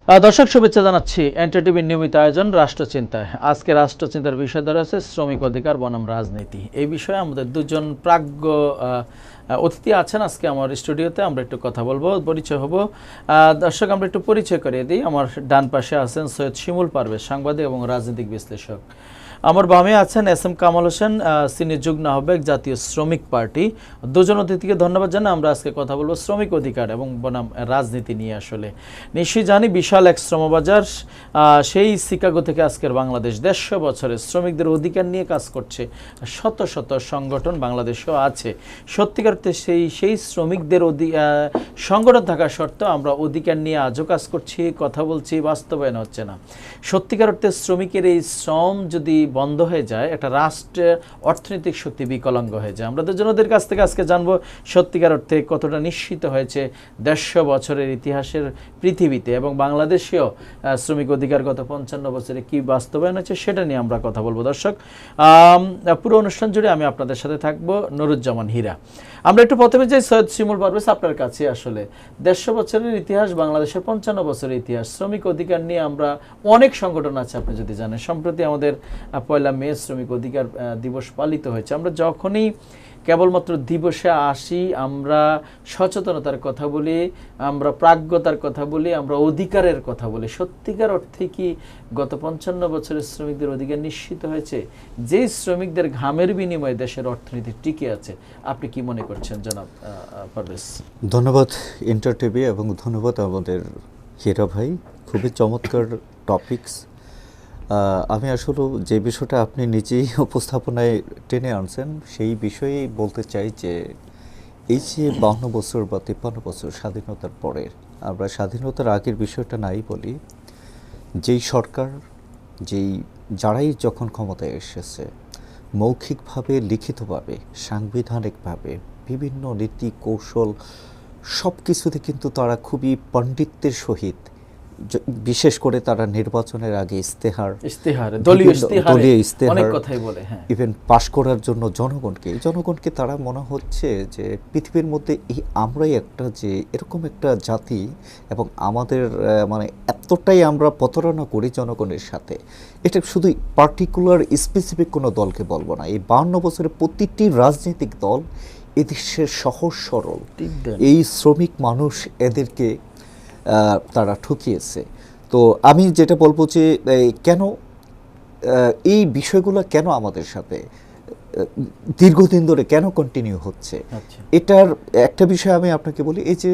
দর্শক শুভেচ্ছা জানাচ্ছি এনটিভির নিয়মিত আয়োজন রাষ্ট্রচিন্তায়। আজকে রাষ্ট্রচিন্তার বিষয় ধরে আছে শ্রমিক অধিকার বনাম রাজনীতি। এই বিষয়ে আমাদের দুজন প্রাজ্ঞ অতিথি আছেন আজকে আমার স্টুডিওতে। আমরা একটু কথা বলবো, পরিচয় হব। দর্শক আমরা একটু পরিচয় করিয়ে দিই। আমার ডান পাশে আছেন সৈয়দ শিমুল পারভেজ, সাংবাদিক এবং রাজনৈতিক বিশ্লেষক। আমার বামে আছেন এস কামাল হোসেন, সিনিয়র যুগ্ম আহ্বায়ক, জাতীয় শ্রমিক পার্টি। দুজন অতিথিকে ধন্যবাদ জানাই। আমরা আজকে কথা বলবো শ্রমিক অধিকার এবং বনাম রাজনীতি নিয়ে। আসলে নিশ্চয়ই জানি বিশাল এক শ্রমবাজার, সেই শিকাগো থেকে আজকের বাংলাদেশ 150 বছরের শ্রমিকদের অধিকার নিয়ে কাজ করছে শত শত সংগঠন বাংলাদেশেও আছে। সত্যিকার অর্থে সেই শ্রমিকদের সংগঠন থাকা সত্ত্বেও আমরা অধিকার নিয়ে আজও কাজ করছি, কথা বলছি, বাস্তবায়ন হচ্ছে না। সত্যিকার অর্থে শ্রমিকের এই শ্রম যদি বন্ধ হয়ে যায়, একটা রাষ্ট্রের অর্থনৈতিক শক্তি বিকলাঙ্গ হয়ে যায়। আমরা দুজনদের কাছ থেকে আজকে জানবো সত্যিকার অর্থে কতটা নিশ্চিত হয়েছে 150 বছরের ইতিহাসের পৃথিবীতে এবং বাংলাদেশেও শ্রমিক অধিকার গত 55 বছরে কি বাস্তবায়ন হয়েছে সেটা নিয়ে আমরা কথা বলবো। দর্শক, পুরো অনুষ্ঠান জুড়ে আমি আপনাদের সাথে থাকবো, নুরুজ্জামান হীরা। আমরা একটু প্রথমে যাই সৈয়দ শিমুল পারভেজ আপনার কাছে। আসলে 150 বছরের ইতিহাস, বাংলাদেশের 55 বছরের ইতিহাস, শ্রমিক অধিকার নিয়ে আমরা অনেক সংগঠন আছে আপনি যদি জানেন। সম্প্রতি আমাদের 1 মে শ্রমিক অধিকার দিবস পালিত হয়েছে। আমরা যখনই কেবলমাত্র দিবসে আসি, আমরা সচেতনতার কথা বলি, আমরা প্রাজ্ঞতার কথা বলি, আমরা অধিকারের কথা বলি। সত্যিকার অর্থে কি গত 55 বছরের শ্রমিকদের অধিকার নিশ্চিত হয়েছে? যেই শ্রমিকদের ঘামের বিনিময়ে দেশের অর্থনীতি টিকে আছে, আপনি কি মনে করছেন জনাব পারভেজ? ধন্যবাদ ইন্টার টিভি এবং ধন্যবাদ আমাদের হীরা ভাই, খুবই চমৎকার টপিকস। আমি আসলে যে বিষয়টা আপনি নিজেই উপস্থাপনায় টেনে আনছেন সেই বিষয়েই বলতে চাই যে এই যে 52 বছর বা 53 বছর স্বাধীনতার পরে, আমরা স্বাধীনতার আগের বিষয়টা নাই বলি, যেই সরকার যারাই যখন ক্ষমতায় এসেছে, মৌখিকভাবে, লিখিতভাবে, সাংবিধানিকভাবে বিভিন্ন নীতি কৌশল সব কিছুতে কিন্তু তারা খুবই পাণ্ডিত্যের সহিত, বিশেষ করে তারা নির্বাচনের আগে দলীয় ইস্তেহার ইভেন পাশ করার জন্য জনগণকে তারা মনে হচ্ছে যে পৃথিবীর মধ্যে আমরাই একটা, যে এরকম একটা জাতি এবং আমাদের মানে এতটাই আমরা প্রতারণা করি জনগণের সাথে। এটা শুধু পার্টিকুলার স্পেসিফিক কোনো দলকে বলবো না, এই 52 বছরে প্রতিটি রাজনৈতিক দল এদেশের সহজ সরল এই শ্রমিক মানুষ এদেরকে তারা ঠকিয়েছে। তো আমি যেটা বলবো যে কেন এই বিষয়গুলো কেন আমাদের সাথে দীর্ঘদিন ধরে কেন কন্টিনিউ হচ্ছে, এটার একটা বিষয় আমি আপনাকে বলি। এই যে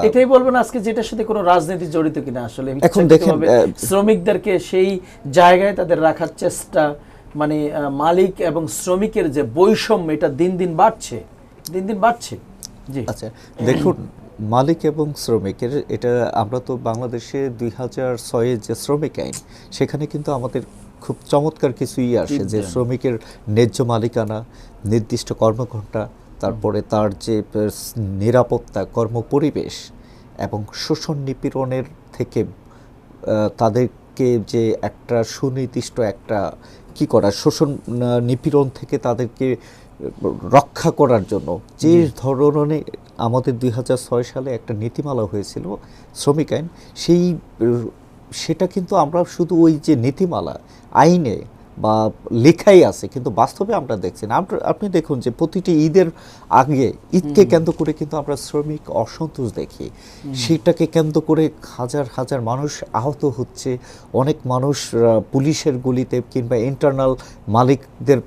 এটাই বলবো না আজকে, যেটার সাথে কোনো রাজনীতি জড়িত কিনা। আসলে এখন দেখেন শ্রমিকদেরকে সেই জায়গায় তাদের রাখার চেষ্টা, মানে মালিক এবং শ্রমিকের যে বৈষম্য, এটা দিন দিন বাড়ছে। জি আচ্ছা, দেখুন মালিক এবং শ্রমিকের এটা আমরা তো বাংলাদেশে 2006 যে শ্রমিক আইন, সেখানে কিন্তু আমাদের খুব চমৎকার কিছুই আসে যে শ্রমিকের ন্যায্য মালিকানা, নির্দিষ্ট কর্মঘণ্টা, তারপরে তার যে নিরাপত্তা, কর্মপরিবেশ এবং শোষণ নিপীড়নের থেকে তাদেরকে যে একটা সুনির্দিষ্ট একটা কি করা, শোষণ নিপীড়ন থেকে তাদেরকে রক্ষা করার জন্য যে ধরনের আমাদের 2006 সালে একটা নীতিমালা হয়েছিল শ্রমিক আইন, সেটা কিন্তু আমরা শুধু ওই যে নীতিমালা আইনে বা লেখাই আছে, কিন্তু বাস্তবে আমরা দেখছি না। আপনি দেখুন যে প্রতিটি ঈদের আগে, ঈদকে কেন্দ্র করে কিন্তু আমরা শ্রমিক অসন্তোষ দেখি, সেটাকে কেন্দ্র করে হাজার হাজার মানুষ আহত হচ্ছে, অনেক মানুষ পুলিশের গুলিতে কিংবা ইন্টারনাল মালিকদের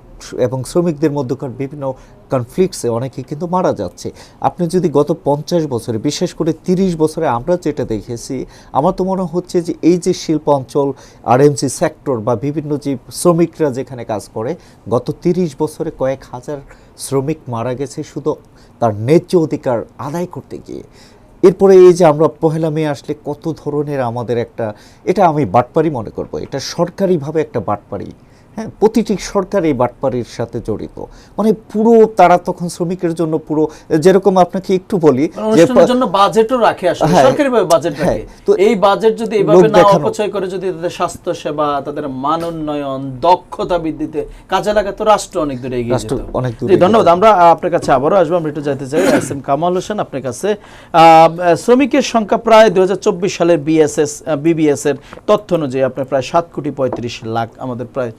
এবং শ্রমিকদের মধ্যকার বিভিন্ন কনফ্লিক্টসে অনেকে কিন্তু মারা যাচ্ছে। আপনি যদি গত 50 বছরে, বিশেষ করে 30 বছরে আমরা যেটা দেখেছি, আমার তো মনে হচ্ছে যে এই যে শিল্প অঞ্চল, আরএমসি সেক্টর বা বিভিন্ন যে শ্রমিকরা যেখানে কাজ করে, গত 30 বছরে কয়েক হাজার শ্রমিক মারা গেছে শুধু তার ন্যায্য অধিকার আদায় করতে গিয়ে। এরপরে এই যে আমরা 1 মে আসলে কত ধরনের আমাদের একটা, এটা আমি বাটপারি মনে করব, এটা সরকারিভাবে একটা বাটপারি। হ্যাঁ, প্রতিটি সরকার এই বাটপাড়ির সাথে জড়িত, মানে পুরো তারা তখন শ্রমিকের জন্য পুরো, যেরকম আপনাকে একটু বলি যে অনুষ্ঠানের জন্য বাজেটও রাখে, আসলে হ্যাঁ, সরকারিভাবে বাজেট হ্যাঁ, রাখে। তো এই বাজেট যদি এইভাবে লোক না দেখানো- অপচয় করে যদি তাদের স্বাস্থ্য সেবা, তাদের মান উন্নয়ন, দক্ষতা বৃদ্ধিতে কাজে লাগা, তো রাষ্ট্র অনেক দূরে এগিয়ে রাষ্ট্র যেত। অনেক দূরে জি, এগিয়ে ধন্যবাদ। আমরা আপনার কাছে আবারও আসবো। আমরা একটু জানতে চাই এস.এম. কামাল হোসেন আপনার কাছে, শ্রমিকের সংখ্যা প্রায় 2024 সালের বিবিএস এর তথ্য অনুযায়ী আপনার প্রায় 7,35,00,000 আমাদের প্রায়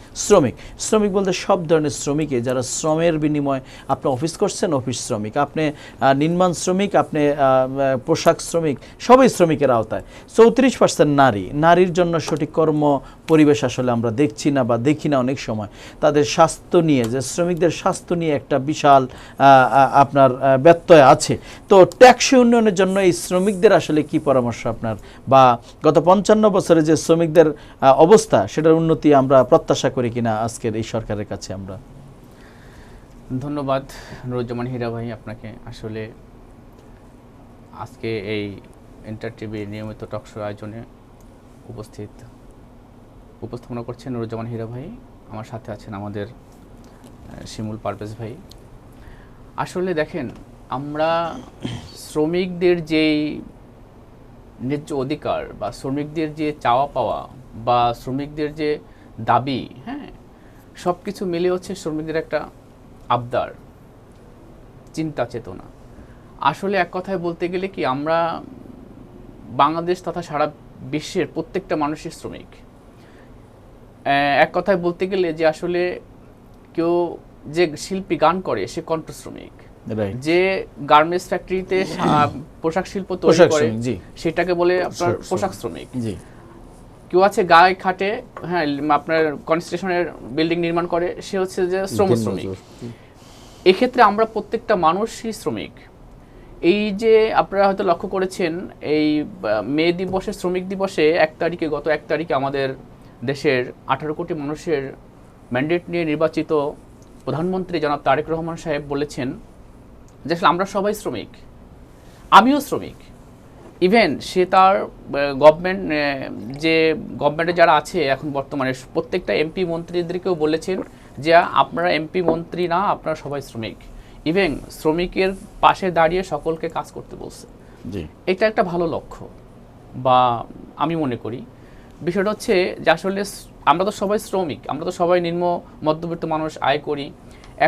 শ্রমিক বলতে সব ধরনের শ্রমিকে, যারা শ্রমের বিনিময়ে আপনি অফিস করছেন, অফিস শ্রমিক, আপনি নির্মাণ শ্রমিক, আপনি পোশাক শ্রমিক, সবই শ্রমিকের আওতায়। 34% নারীর জন্য সঠিক কর্ম পরিবেশ আসলে আমরা দেখছি না বা দেখি না অনেক সময়। তাদের স্বাস্থ্য নিয়ে, যে শ্রমিকদের স্বাস্থ্য নিয়ে একটা বিশাল আপনার ব্যত্যয় আছে। তো ট্যাক্সি উন্নয়নের জন্য এই শ্রমিকদের আসলে কি পরামর্শ আপনার, বা গত 55 বছরে যে শ্রমিকদের অবস্থা, সেটার উন্নতি আমরা প্রত্যাশা করি কিনা আজকের এই সরকারের কাছে আমরা? ধন্যবাদ নুরুজ্জামান হীরা ভাই আপনাকে। আসলে আজকে এই ইন্টার টিভির নিয়মিত টকশো আয়োজনে উপস্থাপনা করছেন নুরুজ্জামান হীরা ভাই, আমার সাথে আছেন আমাদের শিমুল পারভেজ ভাই। আসলে দেখেন, আমরা শ্রমিকদের যেই ন্যায্য অধিকার বা শ্রমিকদের যে চাওয়া পাওয়া বা শ্রমিকদের যে দাবি, হ্যাঁ, সব কিছু মিলে হচ্ছে শ্রমিকদের একটা আবদার, চিন্তা চেতনা। আসলে এক কথায় বলতে গেলে কি, আমরা বাংলাদেশ তথা সারা বিশ্বের প্রত্যেকটা মানুষের শ্রমিক। এক কথায় বলতে গেলে যে আসলে কেউ যে শিল্পী গান করে সে কণ্ঠ শ্রমিক, যে গার্মেন্টস ফ্যাক্টরিতে পোশাক শিল্প তৈরি করে সেটাকে বলে আপনার পোশাক শ্রমিক। কেউ আছে গায়ে খাটে, হ্যাঁ, আপনার কনস্ট্রাকশনের বিল্ডিং নির্মাণ করে, সে হচ্ছে যে শ্রমিক। এক্ষেত্রে আমরা প্রত্যেকটা মানুষই শ্রমিক। এই যে আপনারা হয়তো লক্ষ্য করেছেন, এই মে দিবসে, শ্রমিক দিবসে গত 1 তারিখে আমাদের দেশের 18 কোটি মানুষের ম্যান্ডেট নিয়ে নির্বাচিত প্রধানমন্ত্রী জনাব তারেক রহমান সাহেব বলেছেন যে আসলে আমরা সবাই শ্রমিক, আমিও শ্রমিক। ইভেন সে তার গভর্নমেন্টে যারা আছে এখন বর্তমানে, প্রত্যেকটা এমপি মন্ত্রীদেরকেও বলেছেন যে আপনারা এমপি মন্ত্রী না, আপনারা সবাই শ্রমিক। ইভেন শ্রমিকের পাশে দাঁড়িয়ে সকলকে কাজ করতে বলছে। এটা একটা ভালো লক্ষ্য বা আমি মনে করি। বিষয়টা হচ্ছে যে আসলে আমরা তো সবাই শ্রমিক, আমরা তো সবাই নিম্ন মধ্যবিত্ত মানুষ, আয় করি।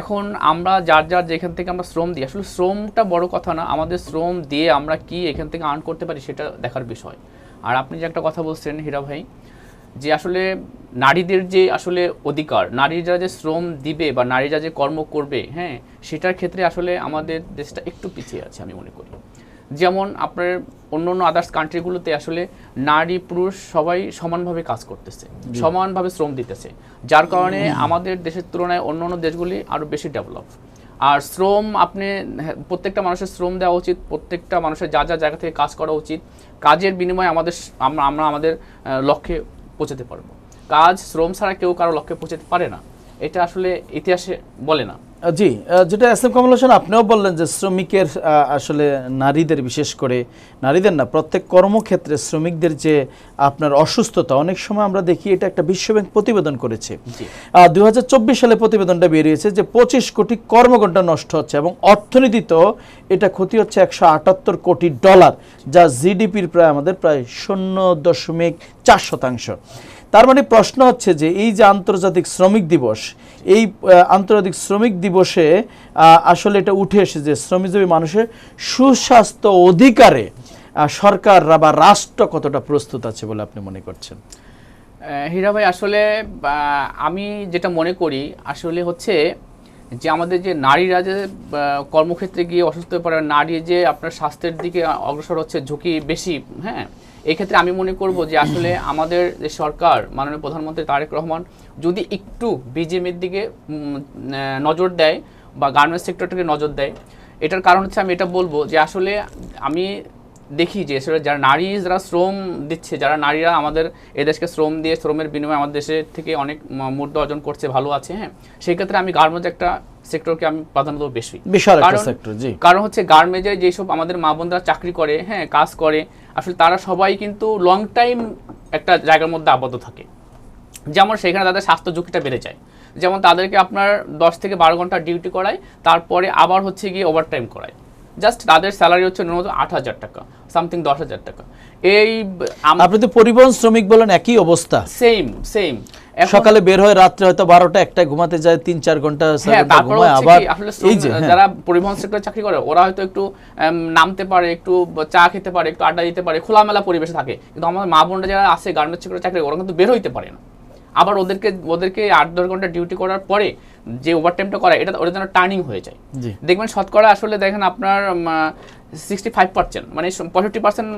এখন আমরা যার যেখান থেকে আমরা শ্রম দিই, আসলে শ্রমটা বড় কথা না, আমাদের শ্রম দিয়ে আমরা কি এখান থেকে আর্ন করতে পারি সেটা দেখার বিষয়। আর আপনি যে একটা কথা বলছেন হীরা ভাই, যে আসলে নারীদের যে আসলে অধিকার, নারীরা যে শ্রম দিবে বা নারীরা যে কর্ম করবে, হ্যাঁ, সেটার ক্ষেত্রে আসলে আমাদের দেশটা একটু পিছিয়ে আছে আমি মনে করি। যেমন আপনার অন্য আদার্স কান্ট্রিগুলোতে আসলে নারী পুরুষ সবাই সমানভাবে কাজ করতেছে, সমানভাবে শ্রম দিতেছে, যার কারণে আমাদের দেশের তুলনায় অন্য দেশগুলি আরও বেশি ডেভেলপ। আর শ্রম, আপনি প্রত্যেকটা মানুষের শ্রম দেওয়া উচিত, প্রত্যেকটা মানুষের যা জায়গা থেকে কাজ করা উচিত। কাজের বিনিময়ে আমরা আমাদের লক্ষ্যে পৌঁছাতে পারবো। কাজ, শ্রম ছাড়া কেউ কারো লক্ষ্যে পৌঁছাতে পারে না, এটা আসলে ইতিহাসে বলে না। জি, যেটা এস.এম. কামাল হোসেন আপনিও বললেন যে শ্রমিকের আসলে নারীদের, বিশেষ করে নারীদের না, প্রত্যেক কর্মক্ষেত্রে শ্রমিকদের যে আপনার অসুস্থতা, অনেক সময় আমরা দেখি, এটা একটা বিশ্বব্যাংক প্রতিবেদন করেছে। 2024 সালে প্রতিবেদনটা বেরিয়েছে যে 25 কোটি কর্মঘণ্টা নষ্ট হচ্ছে এবং অর্থনীতিতেও এটা ক্ষতি হচ্ছে $178 কোটি, যা জিডিপির আমাদের প্রায় 0.4%। তার মানে প্রশ্ন হচ্ছে যে এই যে আন্তর্জাতিক শ্রমিক দিবস, এই আন্তর্জাতিক শ্রমিক দিবসে আসলে এটা উঠে এসেছে যে শ্রমিকজীবী মানুষের সুস্বাস্থ্য অধিকারে সরকাররা বা রাষ্ট্র কতটা প্রস্তুত আছে বলে আপনি মনে করছেন? হীরা ভাই, আসলে আমি যেটা মনে করি আসলে হচ্ছে যে আমাদের যে নারীরা যে কর্মক্ষেত্রে গিয়ে অসুস্থ হয়ে পড়ে, নারী যে আপনার স্বাস্থ্যের দিকে অগ্রসর হচ্ছে, ঝুঁকি বেশি, হ্যাঁ, এই ক্ষেত্রে আমি মনে করব যে আসলে আমাদের যে সরকার, মাননীয় প্রধানমন্ত্রী তারেক রহমান যদি একটু বিজিএমএর দিকে নজর দেয় বা গার্মেন্টস সেক্টরটাকে নজর দেয়, এটার কারণ হচ্ছে আমি এটা বলবো যে আসলে আমি দেখি যে যারা যারা শ্রম দিচ্ছে, যারা নারীরা আমাদের এদেশকে শ্রম দিয়ে, শ্রমের বিনিময়ে আমাদের দেশের থেকে অনেক মুদ্রা অর্জন করছে, ভালো আছে, হ্যাঁ, সেই ক্ষেত্রে আমি গার্মেন্টস একটা সেক্টরকে আমি প্রাধান্য দেবো বেশি। কারণ হচ্ছে গার্মেন্টে যেসব আমাদের মা বোনরা চাকরি করে, হ্যাঁ, কাজ করে, আসলে তারা সবাই কিন্তু লং টাইম একটা জায়গার মধ্যে আবদ্ধ থাকে। যেমন সেখানে তাদের স্বাস্থ্য ঝুঁকিটা বেড়ে যায়। যেমন তাদেরকে আপনার 10 থেকে 12 ঘন্টা ডিউটি করায়, তারপরে আবার হচ্ছে গিয়ে ওভারটাইম করায়। জাস্ট তাদের স্যালারি হচ্ছে ন্যূনতম 8,000 টাকা, সামথিং 10,000 টাকা। এই আপনি তো পরিবহন শ্রমিক বলেন, একই অবস্থা। সেম সকালে বের হয়ে রাত্রে হয়তো 12টা 1টায় ঘুমাতে যায়, 3-4 ঘন্টা ঘুমায়, আবার এই যে যারা পরিবহন সেক্টরে চাকরি করে ওরা হয়তো একটু নামতে পারে, একটু চা খেতে পারে, একটু আড্ডা দিতে পারে, খোলামেলা পরিবেশে থাকে। কিন্তু আমাদের মা বোনরা যারা আছে গার্মেন্টস সেক্টরে চাকরি, ওরা কিন্তু বের হইতে পারে না। আবার ওদেরকে 8-10 ঘন্টা ডিউটি করার পরে যে ওভারটাইমটা করা, এটা ওদের জন্য টার্নিং হয়ে যায়। দেখবেন শতকরা আসলে দেখেন আপনার 65%, মানে 65%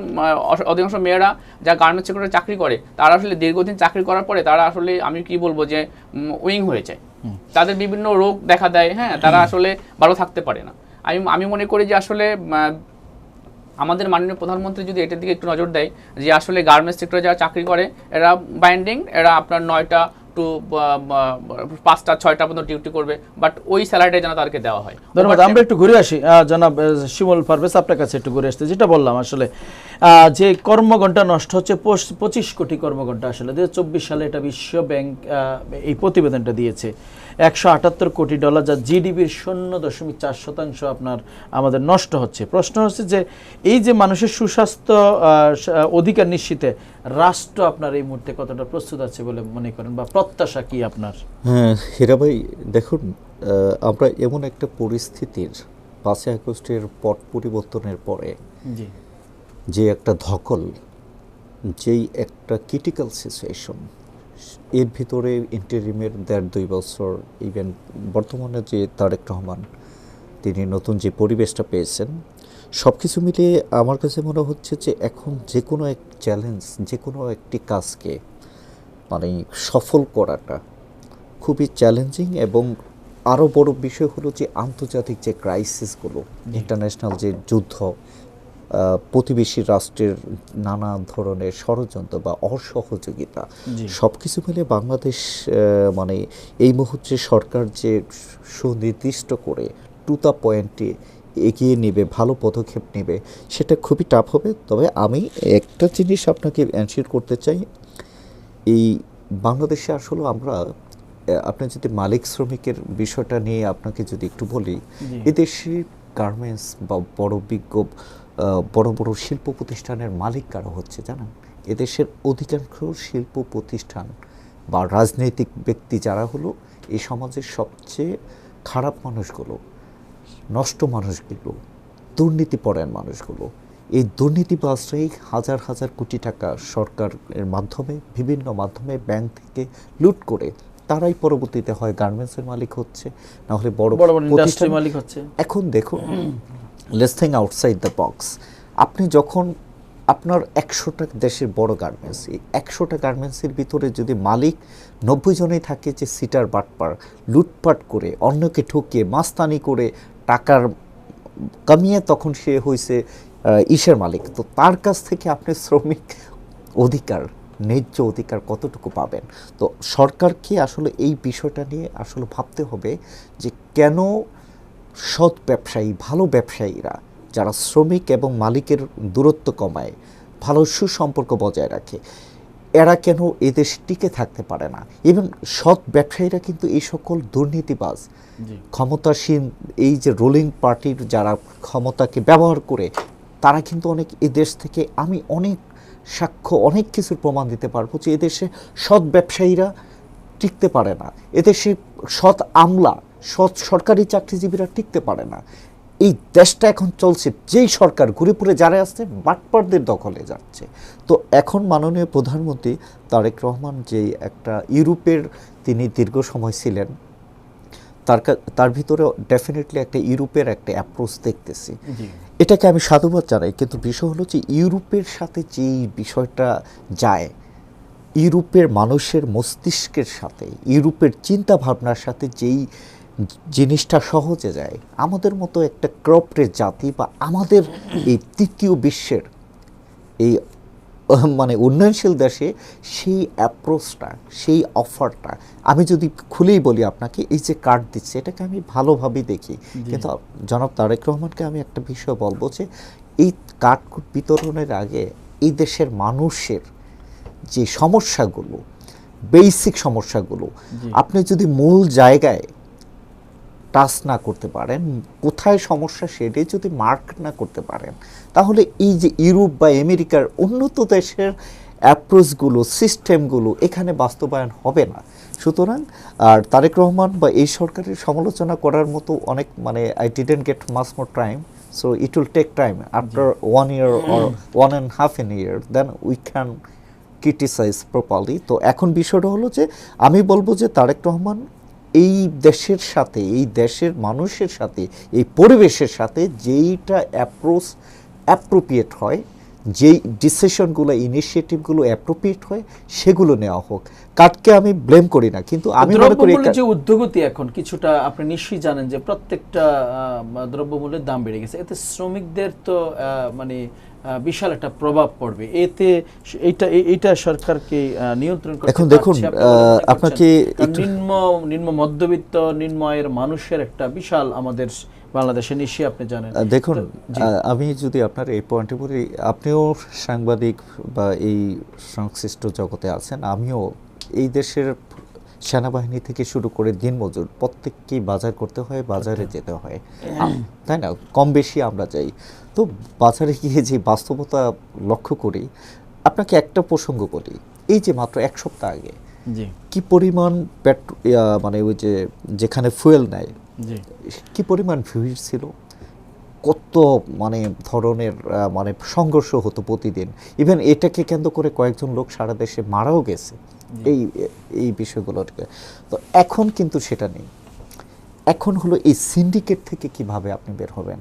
অধিকাংশ মেয়েরা যারা গার্মেন্টস সেক্টরে চাকরি করে, তারা আসলে দীর্ঘদিন চাকরি করার পরে তারা আসলে, আমি কি বলবো, যে উইং হয়ে যায়। তাদের বিভিন্ন রোগ দেখা দেয়, হ্যাঁ, তারা আসলে ভালো থাকতে পারে না। আমি মনে করি যে আসলে আমাদের মাননীয় প্রধানমন্ত্রী যদি এটার দিকে একটু নজর দেয়, যে আসলে গার্মেন্টস সেক্টরে যারা চাকরি করে এরা বাইন্ডিং, এরা আপনার 9টা টু 5টা 6টা পর্যন্ত ডিউটি করবে, বাট ওই স্যালারিটা যেন তাদেরকে দেওয়া হয়। ধন্যবাদ। আমরা একটু ঘুরে আসি, জনাব শিমুল পারভেজ, আপনার কাছে একটু ঘুরে আসতে, যেটা বললাম আসলে যে কর্মঘণ্টা নষ্ট হচ্ছে 25 কোটি কর্মঘণ্টা। আসলে 2024 সালে এটা বিশ্ব ব্যাংক এই প্রতিবেদনটা দিয়েছে। $178 কোটি, যা জিডিপির 0.4% আপনার আমাদের নষ্ট হচ্ছে। প্রশ্ন হচ্ছে যে এই যে মানুষের সুস্বাস্থ্য অধিকার নিশ্চিতে রাষ্ট্র আপনার এই মুহূর্তে কতটা প্রস্তুত আছে বলে মনে করেন, বা প্রত্যাশা কি আপনার? হ্যাঁ হীরা ভাই, দেখুন আমরা এমন একটা পরিস্থিতির 5ই আগস্টের পট পরিবর্তনের পরে যে একটা ধকল, যেই একটা ক্রিটিক্যাল সিচুয়েশন, এর ভিতরে ইন্টারিমের 1.5-2 বছর, ইভেন বর্তমানে যে তারেক রহমান তিনি নতুন যে পরিবেশটা পেয়েছেন, সব কিছু মিলিয়ে আমার কাছে মনে হচ্ছে যে এখন যে কোনো এক চ্যালেঞ্জ, যে কোনো একটি কাজকে মানে সফল করাটা খুবই চ্যালেঞ্জিং। এবং আরও বড় বিষয় হলো যে আন্তর্জাতিক যে ক্রাইসিসগুলো, ইন্টারন্যাশনাল যে যুদ্ধ, প্রতিবেশী রাষ্ট্রের নানা ধরনের ষড়যন্ত্র বা অসহযোগিতা, সব কিছু মিলে বাংলাদেশ মানে এই মুহূর্তে সরকার যে সুনির্দিষ্ট করে টু দ্য পয়েন্টে এগিয়ে নেবে, ভালো পদক্ষেপ নেবে, সেটা খুবই টাফ হবে। তবে আমি একটা জিনিস আপনাকে এনশিওর করতে চাই, এই বাংলাদেশে আসলে আমরা, আপনি যদি মালিক শ্রমিকের বিষয়টা নিয়ে আপনাকে যদি একটু বলি, এদেশে গার্মেন্টস বা বড় বড় শিল্প প্রতিষ্ঠানের মালিক কারা হচ্ছে জানেন? এদেশের অধিকাংশ শিল্প প্রতিষ্ঠান বা রাজনৈতিক ব্যক্তি যারা হলো এই সমাজের সবচেয়ে খারাপ মানুষগুলো, নষ্ট মানুষগুলো, দুর্নীতিপরায়ণ মানুষগুলো, এই দুর্নীতিবাজরাই হাজার হাজার কোটি টাকা সরকারের মাধ্যমে, বিভিন্ন মাধ্যমে ব্যাংক থেকে লুট করে তারাই পরবর্তীতে হয় গার্মেন্টসের মালিক হচ্ছে, না হলে বড় বড় ইন্ডাস্ট্রির মালিক হচ্ছে। এখন দেখুন, let's think outside the box. আপনি যখন আপনার 100টা দেশের বড় গার্মেন্টস, এই 100টা গার্মেন্টসের ভিতরে যদি মালিক 90 জনেই থাকে যে সিটার বাটপার, লুটপাট করে, অন্যকে ঠকিয়ে, মাস্তানি করে টাকার কামিয়ে, তখন সে হয়েছে ইসের মালিক। তো তার কাছ থেকে আপনি শ্রমিক অধিকার, ন্যায্য অধিকার কতটুকু পাবেন? তো সরকারকে আসলে এই বিষয়টা নিয়ে আসলে ভাবতে হবে যে কেন সৎ ব্যবসায়ী, ভালো ব্যবসায়ীরা যারা শ্রমিক এবং মালিকের দূরত্ব কমায়, ভালো সুসম্পর্ক বজায় রাখে, এরা কেন এদেশ টিকে থাকতে পারে না? এবং সৎ ব্যবসায়ীরা কিন্তু এই সকল দুর্নীতিবাজ, ক্ষমতাসীন এই যে রুলিং পার্টির যারা ক্ষমতাকে ব্যবহার করে, তারা কিন্তু অনেক এদেশ থেকে, আমি অনেক সাক্ষ্য, অনেক কিছুর প্রমাণ দিতে পারবো যে এদেশে সৎ ব্যবসায়ীরা টিকতে পারে না, এদেশে সৎ আমলা, সৎ সরকারি চাকরিজীবীরা টিকতে পারে না। এই দেশটা এখন চলছে, যেই সরকার ঘুরে পুরে যারা আসছে বাটপারদের দখলে যাচ্ছে। তো এখন মাননীয় প্রধানমন্ত্রী তারেক রহমান, যে একটা ইউরোপের তিনি দীর্ঘ সময় ছিলেন, তার ভিতরে ডেফিনেটলি একটা ইউরোপের একটা অ্যাপ্রোচ দেখতেছি, এটাকে আমি সাধুবাদ জানাই। কিন্তু বিষয় হলো যে ইউরোপের সাথে যেই বিষয়টা যায়, ইউরোপের মানুষের মস্তিষ্কের সাথে, ইউরোপের চিন্তা ভাবনার সাথে যেই জিনিসটা সহজে যায়, আমাদের মতো একটা ক্রপটের জাতি বা আমাদের এই তৃতীয় বিশ্বের এই মানে উন্নয়নশীল দেশে সেই অ্যাপ্রোচটা, সেই অফারটা, আমি যদি খুলেই বলি আপনাকে, এই যে কার্ড দিচ্ছে, এটাকে আমি ভালোভাবেই দেখি। কিন্তু জনাব তারেক রহমানকে আমি একটা বিষয় বলবো যে এই কার্ড বিতরণের আগে এই দেশের মানুষের যে সমস্যাগুলো, বেসিক সমস্যাগুলো আপনি যদি মূল জায়গায় টাচ না করতে পারেন, কোথায় সমস্যা সেটাই যদি মার্ক না করতে পারেন, তাহলে এই যে ইউরোপ বা আমেরিকার উন্নত দেশের অ্যাপ্রোচগুলো, সিস্টেমগুলো এখানে বাস্তবায়ন হবে না। সুতরাং আর তারেক রহমান বা এই সরকারের সমালোচনা করার মতো অনেক মানে I didn't get much more time, so it will take time after 1 year or 1.5 year then we can criticise properly. তো এখন বিষয়টা হলো যে আমি বলবো যে তারেক রহমান এই দেশের সাথে, এই দেশের মানুষের সাথে, এই পরিবেশের সাথে যেইটা অ্যাপ্রোচ অ্যাপ্রোপ্রিয়েট হয়, যেই ডিসিশনগুলো, ইনিশিয়েটিভগুলো অ্যাপ্রোপ্রিয়েট হয়, সেগুলো নেওয়া হোক। কাটকে আমি ব্লেম করি না, কিন্তু আমি মনে করি যে উদ্যোগতি এখন কিছুটা আপনি নিশ্চয়ই জানেন যে প্রত্যেকটা দ্রব্যমূল্যের দাম বেড়ে গেছে, এতে শ্রমিকদের তো মানে বিশাল একটা প্রভাব পড়বে। এতে এইটা সরকারকে নিয়ন্ত্রণ করতে এখন দেখুন আপনাকে নিম্ন মধ্যবিত্ত নিম্ন আয়ের মানুষের একটা বিশাল আমাদের বাংলাদেশে নিশ্চয়ই আপনি জানেন। দেখুন আমি যদি আপনার এই পয়েন্টে বলি, আপনিও সাংবাদিক বা এই সংশ্লিষ্ট জগতে আছেন, আমিও এই দেশের সেনাবাহিনী থেকে শুরু করে দিনমজুর প্রত্যেককেই বাজার করতে হয়, বাজারে যেতে হয়, তাই না? কম বেশি আমরা যাই। তো বাজারে গিয়ে যে বাস্তবতা লক্ষ্য করি, আপনাকে একটা প্রসঙ্গ করি, এই যে মাত্র 1 সপ্তাহ আগে কি পরিমাণ মানে ওই যে যেখানে ফুয়েল নেয় কি পরিমাণ ভিড় ছিল, কত মানে ধরনের মানে সংঘর্ষ হতো প্রতিদিন। ইভেন এটাকে কেন্দ্র করে কয়েকজন লোক সারা দেশে মারাও গেছে এই বিষয়গুলোকে। তো এখন কিন্তু সেটা নেই। এখন হলো এই সিন্ডিকেট থেকে কিভাবে আপনি বের হবেন।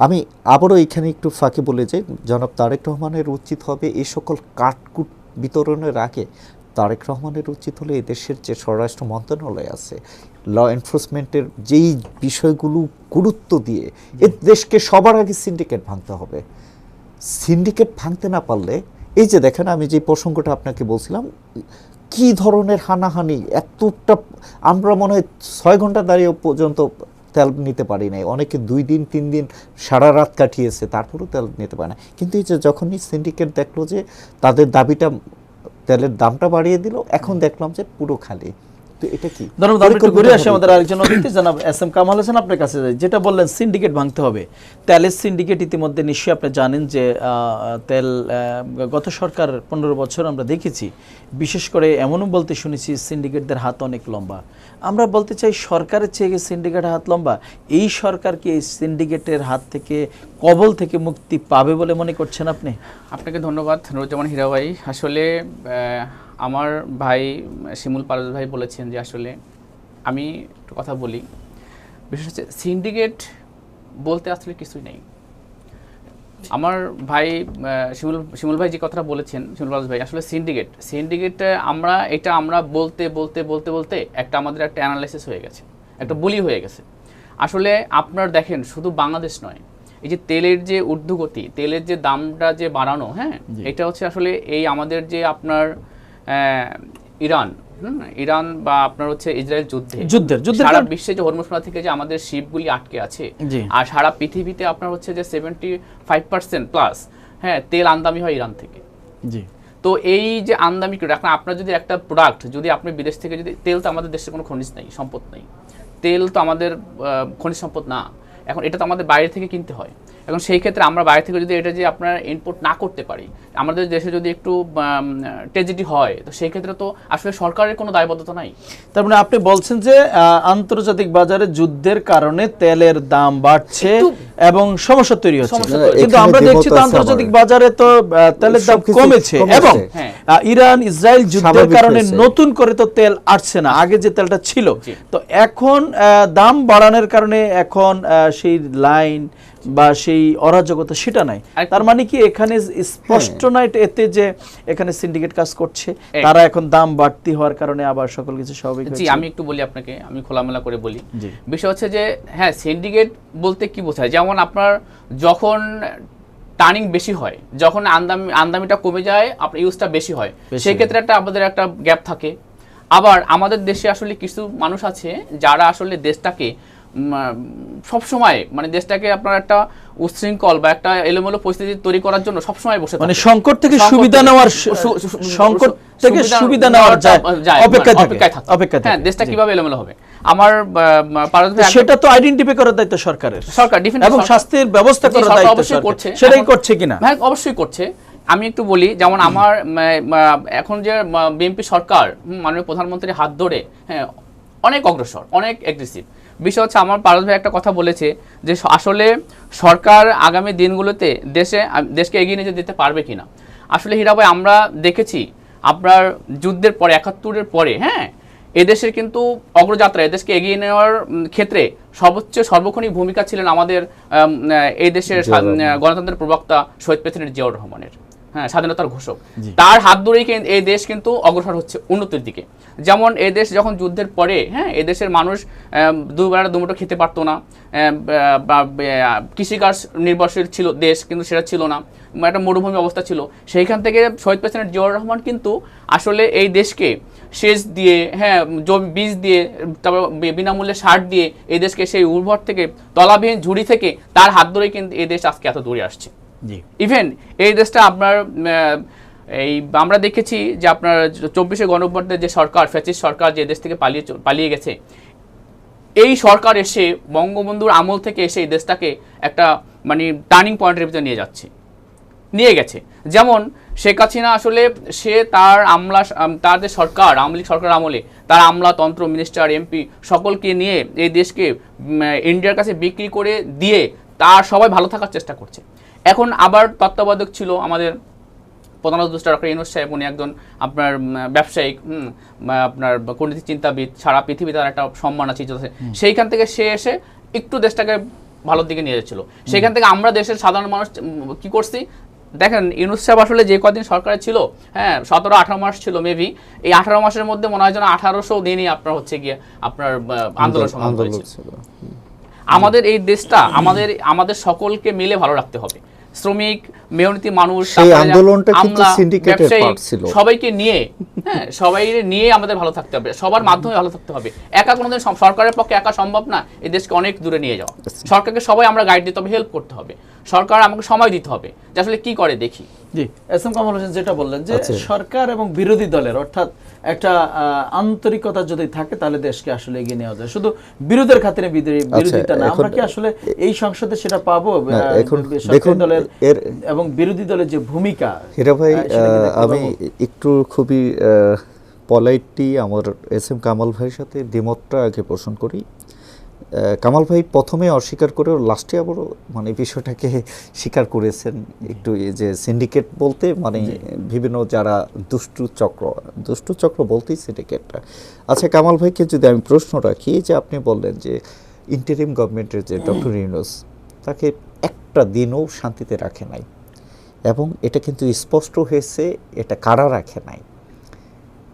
আমি আবারও এখানে একটু ফাঁকে বলে যাই, জনাব তারেক রহমানের উচিত হবে এই সকল কাটকুট বিতরণের আগে তারেক রহমানের উচিত হলো এই দেশের যে স্বরাষ্ট্র মন্ত্রণালয় আছে, ল এনফোর্সমেন্টের যেই বিষয়গুলো গুরুত্ব দিয়ে এ দেশকে সবার আগে সিন্ডিকেট ভাঙতে হবে। সিন্ডিকেট ভাঙতে না পারলে এই যে দেখেন আমি যে প্রসঙ্গটা আপনাকে বলছিলাম, কি ধরনের হানাহানি, এতটা আমরা মনে হয় 6 ঘন্টা দাঁড়িয়ে পর্যন্ত তেল নিতে পারি নাই, অনেকে 2 দিন 3 দিন সারা রাত কাটিয়েছে, তারপরেও তেল নিতে পারে না। কিন্তু এই যে যখনই সিন্ডিকেট দেখলো যে তাদের দাবিটা, তেলের দামটা বাড়িয়ে দিল, এখন দেখলাম যে পুরো খালি। তো এটা কি ধন্যবাদ। আমরা একটু ঘুরে আসি আমাদের আরেকজন অতিথি জনাব এস.এম. কামাল হোসেন, আপনার কাছে যাই। যেটা বললেন সিন্ডিকেট ভাঙতে হবে, তেলের সিন্ডিকেট ইতিমধ্যে নিশ্চয়ই আপনি জানেন যে তেল গত সরকার 15 বছর আমরা দেখেছি, বিশেষ করে এমনও বলতে শুনেছি সিন্ডিকেটদের হাত অনেক লম্বা। আমরা বলতে চাই সরকারের চেয়ে সিন্ডিকেটের হাত লম্বা, এই সরকার কি এই সিন্ডিকেটের হাত থেকে, কবল থেকে মুক্তি পাবে বলে মনে করছেন আপনি? আপনাকে ধন্যবাদ নুরুজ্জামান হীরা ভাই। আসলে আমার ভাই শিমুল পারভেজ ভাই বলেছেন যে আসলে আমি একটু কথা বলি, বিশেষ হচ্ছে সিন্ডিকেট বলতে আসলে কিছুই নেই। আমার ভাই শিমুল ভাই যে কথাটা বলেছেন, শিমুল পারভেজ ভাই, আসলে সিন্ডিকেট আমরা বলতে একটা আমাদের একটা অ্যানালাইসিস হয়ে গেছে, একটা বলি হয়ে গেছে। আসলে আপনার দেখেন শুধু বাংলাদেশ নয়, এই যে তেলের যে ঊর্ধ্বগতি, তেলের যে দামটা যে বাড়ানো, হ্যাঁ, এটা হচ্ছে আসলে এই আমাদের যে আপনার ইরান বা আপনার হচ্ছে ইসরায়েল যুদ্ধের সারা বিশ্বে যে হরমুজ থেকে যে আমাদের শিপগুলি আটকে আছে, আর সারা পৃথিবীতে আপনার হচ্ছে যে 75% প্লাস হ্যাঁ তেল আমদানি হয় ইরান থেকে। তো এই যে আমদানি করে এখন আপনার যদি একটা প্রোডাক্ট যদি আপনি বিদেশ থেকে যদি, তেল তো আমাদের দেশের কোনো খনিজ নেই, সম্পদ নেই, তেল তো আমাদের খনিজ সম্পদ না, এখন এটা তো আমাদের বাইরে থেকে কিনতে হয়। এখন সেই ক্ষেত্রে আমরা বাইরে থেকে যদি এটা যে আপনার ইনপুট না করতে পারি, আমাদের দেশে যদি একটু ট্র্যাজেডি হয়, তো সেই ক্ষেত্রে তো আসলে সরকারের কোনো দায়বদ্ধতা নাই। তার মানে আপনি বলছেন যে আন্তর্জাতিক বাজারে যুদ্ধের কারণে তেলের দাম বাড়ছে এবং সমস্যা তৈরি হচ্ছে, কিন্তু আমরা দেখছি তো আন্তর্জাতিক বাজারে তো তেলের দাম কমেছে এবং ইরান ইসরায়েল যুদ্ধের কারণে নতুন করে তো তেল আসছে না, আগে যে তেলটা ছিল। তো এখন দাম বাড়ানোর কারণে এখন সেই লাইন বা সেই অরাজকতা সেটা নাই। তার মানে কি এখানে স্পষ্ট নয় এতে যে এখানে সিন্ডিকেট কাজ করছে, তারা এখন দাম বাড়তি হওয়ার কারণে আবার সকল কিছু স্বাভাবিক হচ্ছে। জি, আমি একটু বলি আপনাকে, আমি খোলামেলা করে বলি। বিষয় হচ্ছে যে হ্যাঁ, সিন্ডিকেট বলতে কি বোঝায়, যেমন আপনার যখন টার্নিং বেশি হয়, যখন আমদানিটা কমে যায়, আপনার ইউজটা বেশি হয়, সেই ক্ষেত্রে আমাদের একটা গ্যাপ থাকে। আবার আমাদের দেশে আসলে কিছু মানুষ আছে যারা আসলে দেশটাকে সবসময় মানে দেশটাকে আপনার একটা উচ্ছৃঙ্খল বা একটা এলোমেলো পরিস্থিতি তৈরি করার জন্য সবসময় বসে, মানে সংকট থেকে সুবিধা নেওয়ার, থেকে সুবিধা নেওয়ার অপেক্ষায় থাকে। অপেক্ষায় হ্যাঁ, দেশটা কিভাবে এলোমেলো হবে। আমার পারভেজ ভাই সেটা তো আইডেন্টিফাই করার দায়িত্ব সরকারের, সরকার এবং শাস্তির ব্যবস্থা করার দায়িত্ব অবশ্যই করছে, সেটাই করছে কিনা? হ্যাঁ অবশ্যই করছে। আমি একটু বলি, যেমন আমার এখন যে বিএনপি সরকার মাননীয় প্রধানমন্ত্রীর হাত ধরে হ্যাঁ অনেক অগ্রসর, অনেক অ্যাগ্রেসিভ। বিষয় হচ্ছে, আমার পারভেজ ভাই একটা কথা বলেছে যে আসলে সরকার আগামী দিনগুলোতে দেশকে এগিয়ে নিয়ে যেতে পারবে কিনা। আসলে হীরা ভাই, আমরা দেখেছি আপনার যুদ্ধের পরে, ৭১-এর পরে হ্যাঁ এদেশের কিন্তু অগ্রযাত্রা, এদেশকে এগিয়ে নেওয়ার ক্ষেত্রে সর্বক্ষণিক ভূমিকা ছিলেন আমাদের এই দেশের গণতন্ত্রের প্রবক্তা শহীদ প্রেসিডেন্ট জিয়াউর রহমানের, হ্যাঁ স্বাধীনতার ঘোষক। তার হাত ধরেই এই দেশ কিন্তু অগ্রসর হচ্ছে উন্নতির দিকে। যেমন এই দেশ যখন যুদ্ধের পরে হ্যাঁ এদেশের মানুষ দুবেলা দুমুঠো খেতে পারতো না, কৃষিকাজ নির্ভরশীল ছিল দেশ, কিন্তু সেটা ছিল না, একটা মরুভূমি অবস্থা ছিল। সেইখান থেকে শহীদ প্রেসিডেন্ট জিয়াউর রহমান কিন্তু আসলে এই দেশকে সেচ দিয়ে, হ্যাঁ বীজ দিয়ে, তারপর বিনামূল্যে সার দিয়ে এই দেশকে সেই উর্বর থেকে, তলাবিহীন ঝুড়ি থেকে তার হাত ধরেই কিন্তু এই দেশ আজকে এত দূরে আসছে। ইভেন এই দেশটা আপনার এই আমরা দেখেছি যে আপনার ২৪শে গণঅভ্যুত্থানের যে সরকার, ফ্যাসিস্ট সরকার যে দেশ থেকে পালিয়ে গেছে, এই সরকার এসে বঙ্গবন্ধুর আমল থেকে এসে এই দেশটাকে একটা মানে টার্নিং পয়েন্টের ভিতরে নিয়ে গেছে। যেমন শেখ হাসিনা আসলে সে তার যে সরকার, আওয়ামী লীগ সরকার আমলে তার আমলাতন্ত্র, মিনিস্টার, এমপি সকলকে নিয়ে এই দেশকে ইন্ডিয়ার কাছে বিক্রি করে দিয়ে তার সবাই ভালো থাকার চেষ্টা করছে। এখন আবার তত্ত্বাবধায়ক ছিল আমাদের প্রধান উপদেষ্টা ডক্টর ইউনূস সাহেব, উনি একজন আপনার ব্যবসায়িক, আপনার কূটনীতি চিন্তাবিদ, সারা পৃথিবী তার একটা সম্মান আছে। সেইখান থেকে সে এসে একটু দেশটাকে ভালোর দিকে নিয়ে যাচ্ছিল। সেখান থেকে আমরা দেশের সাধারণ মানুষ কি করছি দেখেন, ইউনূস সাহেব আসলে যে কদিন সরকারে ছিল, হ্যাঁ ১৭-১৮ মাস ছিল মেবি, এই ১৮ মাসের মধ্যে মনে হয় যেন ১৮০০ দিনই আপনার হচ্ছে গিয়ে আপনার আন্দোলন ছিল। আমাদের এই দেশটা আমাদের সকলকে মিলে ভালো রাখতে হবে। শ্রমিক, মেহনতি মানুষ, সবাইকে নিয়ে, হ্যাঁ সবাই নিয়ে আমাদের ভালো থাকতে হবে, সবার মাধ্যমে ভালো থাকতে হবে। একা কোনোদিন সরকারের পক্ষে একা সম্ভব না এই দেশকে অনেক দূরে নিয়ে যাওয়া। সরকারকে সবাই আমরা গাইড দিতে হবে, হেল্প করতে হবে, সরকার আমাকে সময় দিতে হবে যে আসলে কি করে দেখি। জি, এস এম কামাল হোসেন যেটা বললেন যে সরকার এবং বিরোধী দলের অর্থাৎ একটা আন্তরিকতা যদি থাকে তাহলে দেশকে আসলে এগিয়ে নেওয়া যায়, শুধু বিরোধের খাতিরে বিরোধিতা না। আমরা কি আসলে এই সংসদে সেটা পাবো? সরকারি দলের এবং বিরোধী দলের যে ভূমিকা। হীরা ভাই, আমি একটু খুবই পলাইটলি আমার এস এম কামাল ভাইয়ের সাথে দ্বিমতটা আগে পোষণ করি। কামাল ভাই প্রথমে অস্বীকার করেও লাস্টে আবারও মানে বিষয়টাকে স্বীকার করেছেন একটু, এই যে সিন্ডিকেট বলতে মানে বিভিন্ন যারা দুষ্টু চক্র বলতেই সিন্ডিকেটটা। আচ্ছা কামাল ভাইকে যদি আমি প্রশ্ন রাখি, যে আপনি বললেন যে ইন্টারিম গভর্নমেন্টের যে ডক্টর ইউনূস, তাকে একটা দিনও শান্তিতে রাখে নাই, এবং এটা কিন্তু স্পষ্ট হয়েছে এটা কারা রাখে নাই।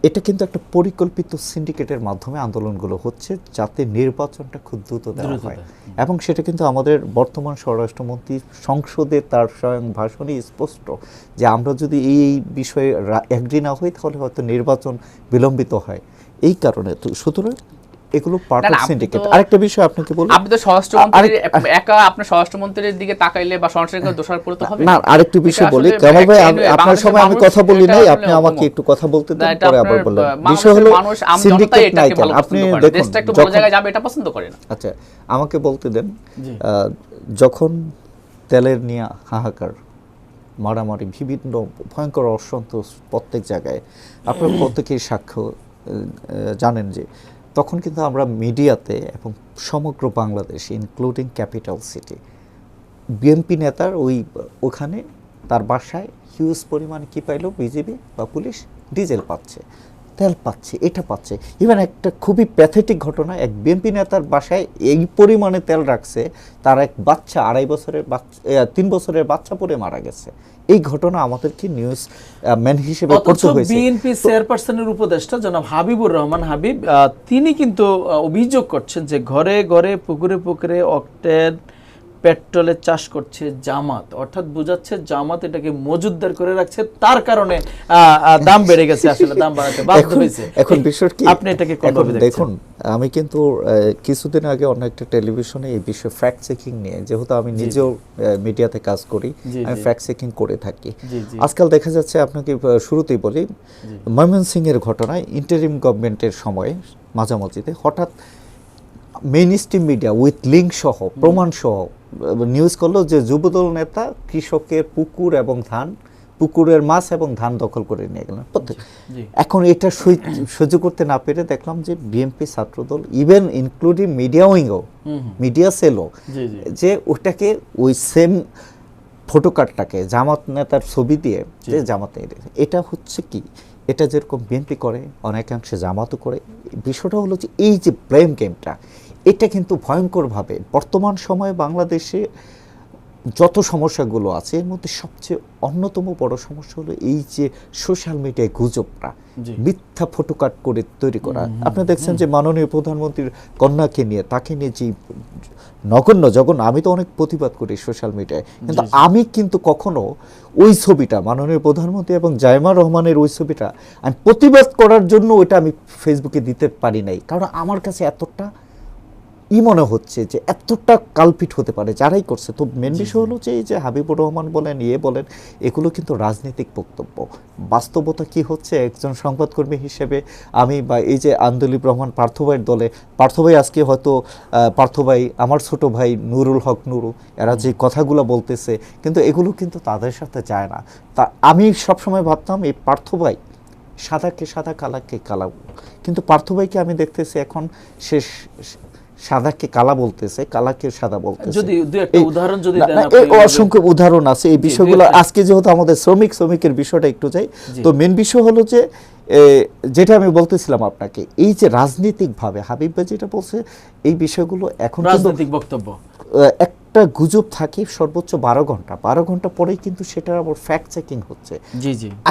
এটা কিন্তু একটা পরিকল্পিত সিন্ডিকেটের মাধ্যমে আন্দোলনগুলো হচ্ছে যাতে নির্বাচনটা খুব দ্রুত দেওয়া হয়, এবং সেটা কিন্তু আমাদের বর্তমান স্বরাষ্ট্রমন্ত্রী সংসদে তার স্বয়ং ভাষণে স্পষ্ট যে আমরা যদি এই বিষয়ে এগ্রি না হই তাহলে হয়তো নির্বাচন বিলম্বিত হয়। এই কারণে তো সুতরাং এগুলো পার্ট অফ সিন্ডিকেট। আরেকটা বিষয় আপনাকে বলি, আপনি তো স্বরাষ্ট্রমন্ত্রী একা আপনার স্বরাষ্ট্রমন্ত্রীর দিকে তাকাইলে বা স্বরাষ্ট্রকে দোষারোপ করতে হবে না। আরেকটা বিষয় বলি কামাল ভাই, আপনার সময় আমি কথা বলি নাই, আপনি আমাকে একটু কথা বলতে দেন, পরে আবার বললেন। বিষয় হলো সিন্ডিকেট নাই কেন, আপনি দেখুন দেশটা একটু ভালো জায়গায় যাবে এটা পছন্দ করে না। আচ্ছা আমাকে বলতে দেন, যখন তেলের নিয়ে হাহাকার, মারামারি, বিভিন্ন ভয়ঙ্কর অসন্তোষ প্রত্যেক জায়গায়, আপনার প্রত্যেকেই সাক্ষ্য জানেন, যে তখন কিন্তু আমরা মিডিয়াতে এবং সমগ্র Bangladesh including capital city BNP নেতার ওখানে তার বাসায় হিউজ পরিমাণে কি পাইলো বিজেপি বা পুলিশ, ডিজেল পাচ্ছে, তেল পাচ্ছে, এটা পাচ্ছে। ইভেন একটা খুবই প্যাথেটিক ঘটনা, এক বিএনপি নেতার বাসায় এই পরিমাণে তেল রাখছে, তার এক বাচ্চা 3 বছরের বাচ্চা পড়ে মারা গেছে। এই ঘটনা আমাদেরকে নিউজ ম্যান হিসেবে করতে হয়েছে। বিএনপি চেয়ারপারসনের উপদেষ্টা জনাব হাবিবুর রহমান হাবিব, তিনি কিন্তু অভিযোগ করছেন যে ঘরে ঘরে পুকুরে পুকুরে অকটেন পেট্রোলের চাষ করছে জামাত, অর্থাৎ বোঝাচ্ছে জামাত এটাকে মজুতদার করে রাখছে, তার কারণে দাম বেড়ে গেছে, আসলে দাম বাড়াতে বাধ্য হয়েছে। এখন বিষয় কি, আপনি এটাকে কোনভাবে দেখছেন? দেখুন আমি কিন্তু কিছুদিন আগে অন্য একটা টেলিভিশনে এই বিষয়ে ফ্যাক্ট চেকিং নিয়ে, যেহেতু আমি নিজেও মিডিয়াতে কাজ করি, আমি ফ্যাক্ট চেকিং করে থাকি। আজকাল দেখা যাচ্ছে, আপনাকে শুরুতেই বলি, ময়মনসিংহের ঘটনায় ইন্টারিম গভর্নমেন্টের সময়ে মাঝামাঝিতে হঠাৎ main stream media with link সহ, প্রমাণ সহ নিউজ করলো যে যুবদল নেতা কৃষকের পুকুর এবং ধান, পুকুরের মাছ এবং ধান দখল করে নিয়ে গেলেন প্রত্যেক। এখন এটা সহ্য করতে না পেরে দেখলাম যে বিএনপি ছাত্রদল, ইভেন ইনক্লুডিং মিডিয়া উইংও, মিডিয়া সেলও, যে ওটাকে ওই সেম ফটোকার্ডটাকে জামাত নেতার ছবি দিয়ে যে জামাতে, এটা হচ্ছে কি, এটা যেরকম বিএনপি করে অনেকাংশে জামাতও করে। বিষয়টা হলো যে এই যে ব্লেম গেমটা, এটা কিন্তু ভয়ঙ্করভাবে বর্তমান সময়ে বাংলাদেশে যত সমস্যাগুলো আছে এর মধ্যে সবচেয়ে অন্যতম বড় সমস্যা হলো এই যে সোশ্যাল মিডিয়ায় গুজবটা, মিথ্যা ফটোকাট করে তৈরি করা। আপনি দেখছেন যে মাননীয় প্রধানমন্ত্রীর কন্যাকে নিয়ে, তাকে নিয়ে যে নগণ্য জঘন্য, আমি তো অনেক প্রতিবাদ করি সোশ্যাল মিডিয়ায়, কিন্তু আমি কিন্তু কখনো ওই ছবিটা, মাননীয় প্রধানমন্ত্রী এবং জাইমা রহমানের ওই ছবিটা আমি প্রতিবাদ করার জন্য ওইটা আমি ফেসবুকে দিতে পারি নাই, কারণ আমার কাছে এতটা মনে হচ্ছে যে এতটা কালপিট হতে পারে যারাই করছে। তো মেন বিষয় হলো যে এই যে হাবিবুর রহমান বলেন, বলেন, এগুলো কিন্তু রাজনৈতিক বক্তব্য। বাস্তবতা কি হচ্ছে, একজন সংবাদকর্মী হিসেবে আমি, বা এই যে আন্দোলিব রহমান পার্থ ভাইয়ের দলে, পার্থ ভাই আজকে হয়তো, পার্থ ভাই আমার ছোট ভাই নুরুল হক নুরু, এরা যে কথাগুলো বলতেছে, কিন্তু এগুলো কিন্তু তাদের সাথে যায় না। তা আমি সবসময় ভাবতাম এই পার্থ ভাই সাদাকে সাদা, কালাকে কালা, কিন্তু পার্থ ভাইকে আমি দেখতেছি এখন শেষ সাদাকে কালা বলতেছে, কালাকে সাদা বলতেছে। যদি দুই একটা উদাহরণ যদি দেন, অসংখ্য উদাহরণ আছে এই বিষয়গুলো। আজকে যেহেতু আমাদের শ্রমিকের বিষয়টা একটু যাই, তো মেন বিষয় হলো যে যেটা আমি বলতেছিলাম আপনাকে, এই যে রাজনৈতিকভাবে হাবিব ভাই যেটা বলছে, এই বিষয়গুলো এখন রাজনৈতিক বক্তব্য, একটা গুজব থাকে সর্বোচ্চ 12 ঘন্টা পরেই কিন্তু সেটা আবার ফ্যাক্ট চেকিং হচ্ছে।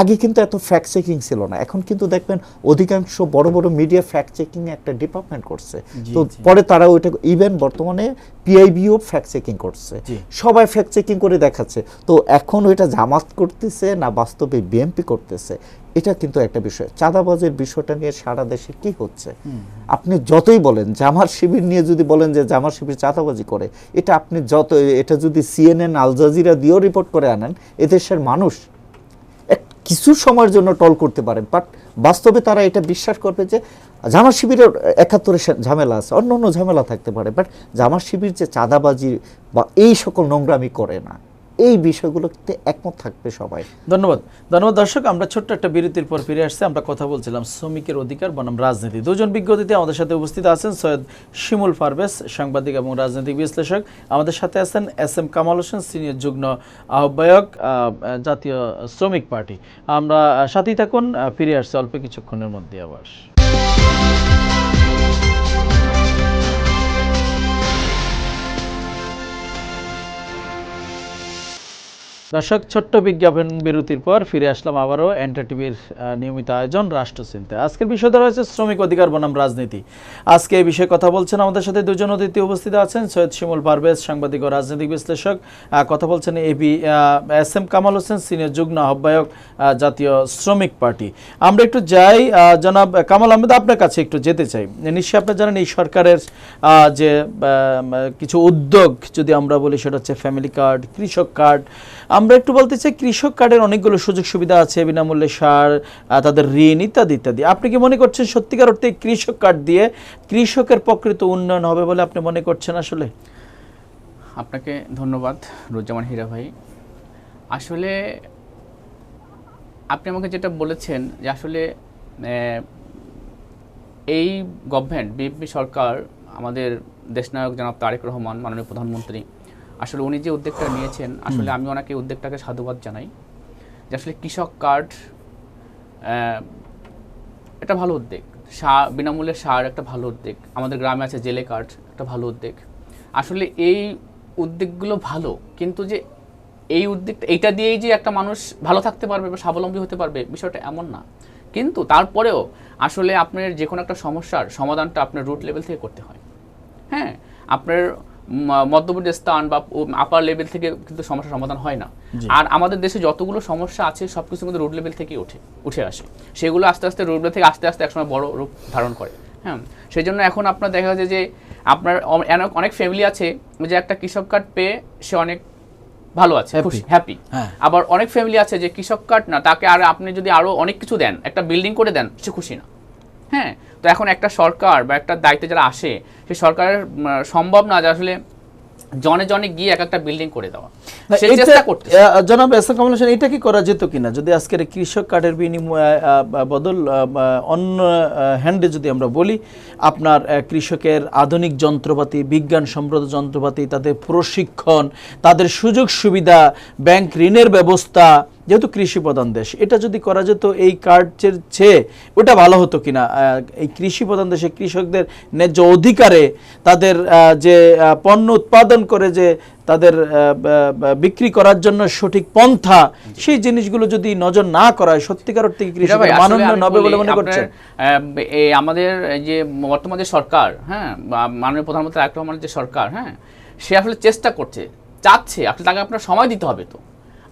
আগে কিন্তু এত ফ্যাক্ট চেকিং ছিল না, এখন কিন্তু দেখবেন অধিকাংশ বড় বড় মিডিয়া ফ্যাক্ট চেকিং একটা ডিপার্টমেন্ট করছে। তো পরে তারা ওইটা, ইভেন বর্তমানে পিআইবিও ফ্যাক্ট চেকিং করছে, সবাই ফ্যাক্ট চেকিং করে দেখাচ্ছে। তো এখন ওইটা জামাত করতেছে না বাস্তবে বিএনপি করতেছে, এটা কিন্তু একটা বিষয়। চাঁদাবাজের বিষয়টা নিয়ে সারা দেশে কি হচ্ছে, আপনি যতই বলেন, জামাত শিবির নিয়ে যদি বলেন যে জামাত শিবির চাঁদাবাজি করে, এটা আপনি এটা যদি সিএনএন, আল জাজিরা দিয়েও রিপোর্ট করে আনেন, এদেশের মানুষ কিছু সময়ের জন্য টল করতে পারেন, বাট বাস্তবে তারা এটা বিশ্বাস করবে যে জামাত শিবিরের 71-এর ঝামেলা আছে, অন্য অন্য ঝামেলা থাকতে পারে, বাট জামাত শিবির যে চাঁদাবাজি বা এই সকল নোংরামি করে না, এই বিষয়গুলোতে একমত থাকবে সবাই। ধন্যবাদ দর্শক, আমরা ছোট্ট একটা বিরতির পর ফিরে আসছি। আমরা কথা বলছিলাম শ্রমিকের অধিকার বনাম রাজনীতি। দুজন বিজ্ঞ অতিথি আমাদের সাথে উপস্থিত আছেন। সৈয়দ শিমুল পারভেজ, সাংবাদিক এবং রাজনৈতিক বিশ্লেষক। আমাদের সাথে আছেন এস.এম. কামাল হোসেন, সিনিয়র যুগ্ম আহ্বায়ক, জাতীয় শ্রমিক পার্টি। আমরা সাথেই থাকুন, ফিরে আসছি অল্প কিছুক্ষণের মধ্যে আবার। দর্শক, ছোট্ট বিজ্ঞাপন বিরতির পর ফিরে আসলাম আবারও এন্টার টিভির নিয়মিত আয়োজন রাষ্ট্রচিন্তা। আজকের বিষয় ধরা হয়েছে শ্রমিক অধিকার বনাম রাজনীতি। আজকে এই বিষয়ে কথা বলছেন আমাদের সাথে দুজন অতিথি উপস্থিত আছেন। সৈয়দ শিমুল পারভেজ, সাংবাদিক ও রাজনৈতিক বিশ্লেষক। কথা বলছেন এস.এম. কামাল হোসেন, সিনিয়র যুগ্ম আহ্বায়ক, জাতীয় শ্রমিক পার্টি। আমরা একটু যাই, জনাব কামাল আহমেদ, আপনার কাছে একটু যেতে চাই। নিশ্চয়ই আপনি জানেন এই সরকারের যে কিছু উদ্যোগ, যদি আমরা বলি সেটা হচ্ছে ফ্যামিলি কার্ড, কৃষক কার্ড। আমরা একটু বলতে চাই, কৃষক কার্ডের অনেকগুলো সুযোগ সুবিধা আছে, বিনামূল্যে সার, তাদের ঋণ ইত্যাদি ইত্যাদি। আপনি কি মনে করছেন সত্যিকার অর্থে কৃষক কার্ড দিয়ে কৃষকের প্রকৃত উন্নয়ন হবে বলে আপনি মনে করছেন? আসলে আপনাকে ধন্যবাদ রুজ্জামান হীরা ভাই। আসলে আপনি আমাকে যেটা বলেছেন যে আসলে এই গভর্নমেন্ট, বিএনপি সরকার, আমাদের দেশনায়ক জনাব তারেক রহমান মাননীয় প্রধানমন্ত্রী, আসলে উনি যে উদ্যোগটা নিয়েছেন, আসলে আমি ওনাকে উদ্যোগটাকে সাধুবাদ জানাই। যে আসলে কৃষক কার্ড একটা ভালো উদ্যোগ, বিনামূল্যে সার একটা ভালো উদ্যোগ, আমাদের গ্রামে আছে জেলে কার্ড, একটা ভালো উদ্যোগ। আসলে এই উদ্যোগগুলো ভালো, কিন্তু যে এই উদ্যোগটা, এইটা দিয়েই যে একটা মানুষ ভালো থাকতে পারবে বা স্বাবলম্বী হতে পারবে, বিষয়টা এমন না। কিন্তু তারপরেও আসলে আপনার যে কোনো একটা সমস্যার সমাধানটা আপনার রুট লেভেল থেকে করতে হয়। হ্যাঁ, আপনার মধ্যবর্তী স্থান বা আপার লেভেল থেকে কিন্তু সমস্যার সমাধান হয় না। আর আমাদের দেশে যতগুলো সমস্যা আছে সবকিছু কিন্তু রুট লেভেল থেকে উঠে আসে, সেগুলো আস্তে আস্তে রুট লেভেল থেকে আস্তে আস্তে একসময় বড় রূপ ধারণ করে। হ্যাঁ, সেই জন্য এখন আপনার দেখা যাচ্ছে যে আপনার অনেক ফ্যামিলি আছে যে একটা কৃষক কার্ড পেয়ে সে অনেক ভালো আছে, হ্যাপি। আবার অনেক ফ্যামিলি আছে যে কৃষক কার্ড না, তাকে আর আপনি যদি আরো অনেক কিছু দেন, একটা বিল্ডিং করে দেন, সে খুশি না। হ্যাঁ, তো এখন একটা সরকার বা একটা দায়িত্বে যারা আসে, সেই সরকারের সম্ভব না যে আসলে জনে জনে গিয়ে একটা বিল্ডিং করে দেওয়া। সেই চেষ্টা করতে জনাব এহসান কামাল হোসেন, এটা কি করা যেত কিনা যদি আজকের কৃষক কার্ডের বিনিময়ে বদল অন্য হ্যান্ডে যদি আমরা বলি, আপনার কৃষকের আধুনিক যন্ত্রপাতি, বিজ্ঞানসম্মত যন্ত্রপাতি, তাদের প্রশিক্ষণ, তাদের সুযোগ সুবিধা, ব্যাংক ঋণের ব্যবস্থা, যেহেতু কৃষি প্রধান দেশ, এটা যদি করা যেত এই কার্ডের চেয়ে ওটা ভালো হতো কিনা? এই কৃষি প্রধান দেশে কৃষকদের ন্যায্য অধিকারে তাদের যে পণ্য উৎপাদন করে যে তাদের বিক্রি করার জন্য সঠিক পন্থা, সেই জিনিসগুলো যদি নজর না করা হয়, সত্যিকার অর্থে কৃষকের মানোন্নয়ন হবে বলে মনে করছেন? আমাদের যে বর্তমান যে সরকার, হ্যাঁ, মাননীয় প্রধানমন্ত্রী তারেক রহমানের যে সরকার, হ্যাঁ, সে আসলে চেষ্টা করছে, চাচ্ছে, আসলে তাকে আপনার সময় দিতে হবে। তো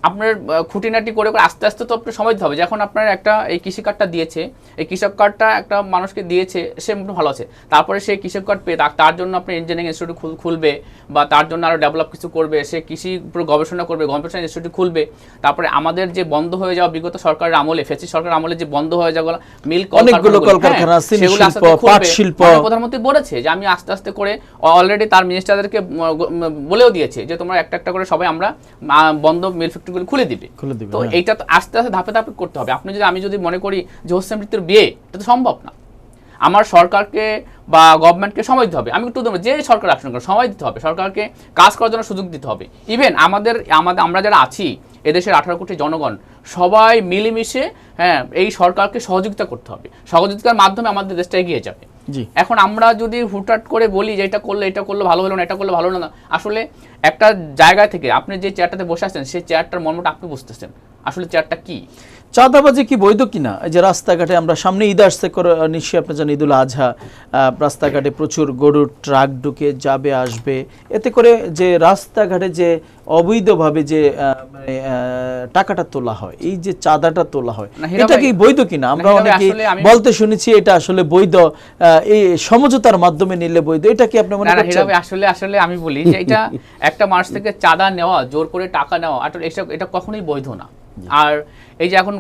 আপনার খুঁটিনাটি করে আস্তে আস্তে তো আপনার সময় দিতে হবে। যখন আপনার একটা এই কৃষি কার্ডটা দিয়েছে, এই কৃষক কার্ডটা একটা মানুষকে দিয়েছে, সে ভালো আছে, তারপরে সে কৃষক কার্ড পেয়ে তার জন্য আপনি ইঞ্জিনিয়ারিং ইনস্টিটিউট খুলবে বা তার জন্য আরও ডেভেলপ কিছু করবে, সে কৃষি উপর গবেষণা করবে, গবেষণা ইনস্টিটিউট খুলবে। তারপরে আমাদের যে বন্ধ হয়ে যাওয়া বিগত সরকারের আমলে, ফ্যাসিস্ট সরকারের আমলে যে বন্ধ হয়ে যাওয়া মিল অনেকগুলো কলকারখানা, শিল্প, পাট শিল্প, প্রধানমন্ত্রী বলেছে যে আমি আস্তে আস্তে করে, অলরেডি তার মিনিস্টারদেরকে বলেও দিয়েছে যে তোমরা একটা একটা করে সবাই আমরা বন্ধ মিল ফ্যাক্টরিগুলো খুলে দিবে। তো এইটা তো আস্তে আস্তে ধাপে ধাপে করতে হবে। আমি যদি মনে করি যে হোসেন মৃত্যুর বিয়ে, এটা তো সম্ভব না। আমার সরকারকে বা গভর্নমেন্টকে সময় দিতে হবে। আমি একটু যে সরকার আসুন সময় দিতে হবে, সরকারকে কাজ করার জন্য সুযোগ দিতে হবে। ইভেন আমরা যারা আছি এদেশের 18 কোটি জনগণ সবাই মিলেমিশে, হ্যাঁ, এই সরকারকে সহযোগিতা করতে হবে। সহযোগিতার মাধ্যমে আমাদের দেশটা এগিয়ে যাবে। এখন আমরা যদি হুটহাট করে বলি যে এটা করলে ভালো হলো না, এটা করলে ভালো হলো না, আসলে একটা জায়গা থেকে আপনি যে চেয়ারটাতে বসে আছেন, সেই চেয়ারটার মর্মটা আপনি বুঝতেছেন আসলে চেয়ারটা কি। চাঁদাবাজি কি বৈধ কিনা? এই যে রাস্তাঘাটে আমরা সামনে ঈদ আসছে, নিশ্চয়ই আপনি জানেন ঈদুল আজহা, রাস্তাঘাটে প্রচুর গরুর ট্রাক ঢুকে যাবে আসবে, এতে করে যে রাস্তাঘাটে যে অবৈধভাবে যে টাকাটা তোলা হয়, এই যে চাঁদাটা তোলা হয়, এটা কি বৈধ কিনা? আমরা অনেকে বলতে শুনেছি এটা আসলে বৈধ, এই সমঝোতার মাধ্যমে নিলে বৈধ, এটা কি আপনি মনে করছেন? আসলে আমি বলি যে এটা একটা মানুষ থেকে চাঁদা নেওয়া, জোর করে টাকা নেওয়া, এটা কখনোই বৈধ না। আর এই যে এখন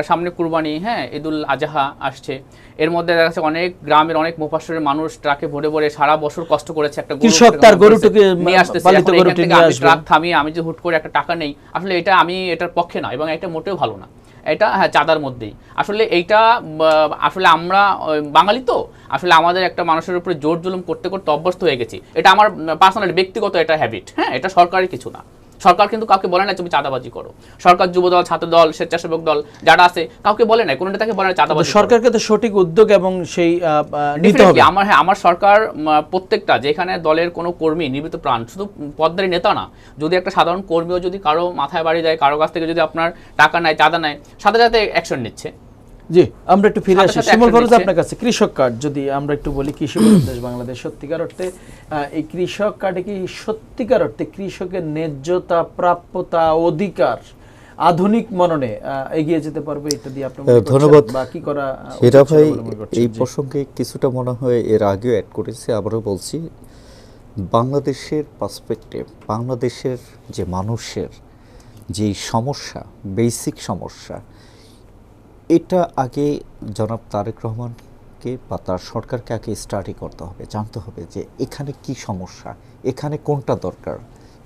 সামনে কুরবানি, হ্যাঁ, ঈদুল আজহা আসছে, এর মধ্যে দেখা যাচ্ছে অনেক গ্রামের অনেক মোফাসসিরের মানুষ ট্রাকে ভরে ভরে সারা বছর কষ্ট করেছে, একটা কৃষক তার গরুটাকে নিয়ে আসতেছে, ট্রাক থামিয়ে আমি যে হুট করে একটা টাকা নেই, আসলে এটা আমি এটার পক্ষে না, এবং এটা মোটেও ভালো না। এটা হ্যাঁ চাঁদার মধ্যেই আসলে এইটা আসলে আমরা বাঙালি তো আসলে আমাদের একটা মানুষের উপরে জোর জুলুম করতে করতে অভ্যস্ত হয়ে গেছি। এটা আমার পার্সোনালি ব্যক্তিগত এটা হ্যাবিট, হ্যাঁ, এটা সরকারি কিছু না। সরকার কিন্তু কাউকে বলে না তুমি চাঁদাবাজি করো। সরকার যুবদল, ছাত্রদল, স্বেচ্ছাসেবক দল যারা আছে কাউকে বলে না, কোনো নেতাকে বলে না চাঁদাবাজি। সরকারকে তো সঠিক উদ্যোগ এবং সেই নিতে হবে। আমার সরকার প্রত্যেকটা যেখানে দলের কোনো কর্মী নির্মিত প্রাণ, শুধু পদধারী নেতা না, যদি একটা সাধারণ কর্মীও যদি কারো মাথায় বাড়ি দেয়, কারো কাছ থেকে যদি আপনার টাকা নেয়, চাঁদা নেয়, সাথে সাথে অ্যাকশন নিচ্ছে। জি, আমরা একটু ফিরে আসি শিমুল ফরোজ আপনার কাছে। কৃষক কার্ড যদি আমরা একটু বলি, কৃষি দেশ বাংলাদেশ, সত্যিকার অর্থে এই কৃষক কার্ডে কি সত্যিকার অর্থে কৃষকের ন্যায্যতা, প্রাপ্যতা, অধিকার আধুনিক মননে এগিয়ে যেতে পারবে? এটা দিয়ে আপনি ধন্যবাদ বা কি করা হীরা ভাই। এই প্রসঙ্গে কিছুটা মনে হয় এর আগেও অ্যাড করেছি, আবারও বলছি, বাংলাদেশের পার্সপেক্টিভ, বাংলাদেশের যে মানুষের যে সমস্যা, বেসিক সমস্যা, এটা আগে জনাব তারেক রহমানকে বা তার সরকারকে আগে স্টাডি করতে হবে, জানতে হবে যে এখানে কি সমস্যা, এখানে কোনটা দরকার,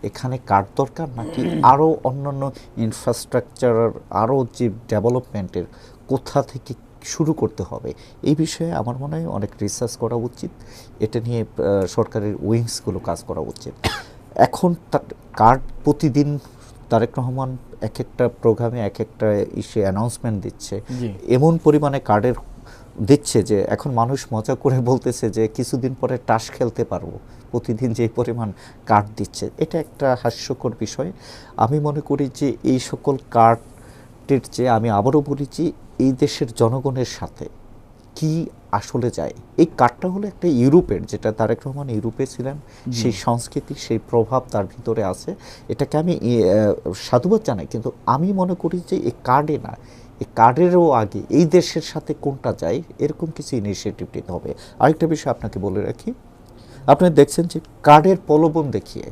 এখানে কার্ড দরকার নাকি আরও অন্যান্য ইনফ্রাস্ট্রাকচার, আরও যে ডেভেলপমেন্টের কোথা থেকে শুরু করতে হবে, এই বিষয়ে আমার মনে হয় অনেক রিসার্চ করা উচিত। এটা নিয়ে সরকারের উইংসগুলো কাজ করা উচিত। এখন কার্ড প্রতিদিন তারেক রহমান এক একটা প্রোগ্রামে এক একটা ইস্যু অ্যানাউন্সমেন্ট দিচ্ছে, এমন পরিমাণে কার্ডের দিচ্ছে যে এখন মানুষ মজা করে বলতেছে যে কিছুদিন পরে টাস খেলতে পারবো, প্রতিদিন যে পরিমাণ কার্ড দিচ্ছে, এটা একটা হাস্যকর বিষয়। আমি মনে করি যে এই সকল কার্ডের চেয়ে, আমি আবারও বলেছি, এই দেশের জনগণের সাথে কি আসলে যায়। এই কার্ডটা হলো একটা ইউরোপের, যেটা তারেক রহমান ইউরোপে ছিলেন, সেই সংস্কৃতি সেই প্রভাব তার ভিতরে আছে। এটাকে আমি সাধুবাদ জানাই, কিন্তু আমি মনে করি যে এই কার্ডে না, এই কার্ডেরও আগে এই দেশের সাথে কোনটা যায় এরকম কিছু ইনিশিয়েটিভ নিতে হবে। আরেকটা বিষয় আপনাকে বলে রাখি, আপনি দেখছেন যে কার্ডের প্রলোভন দেখিয়ে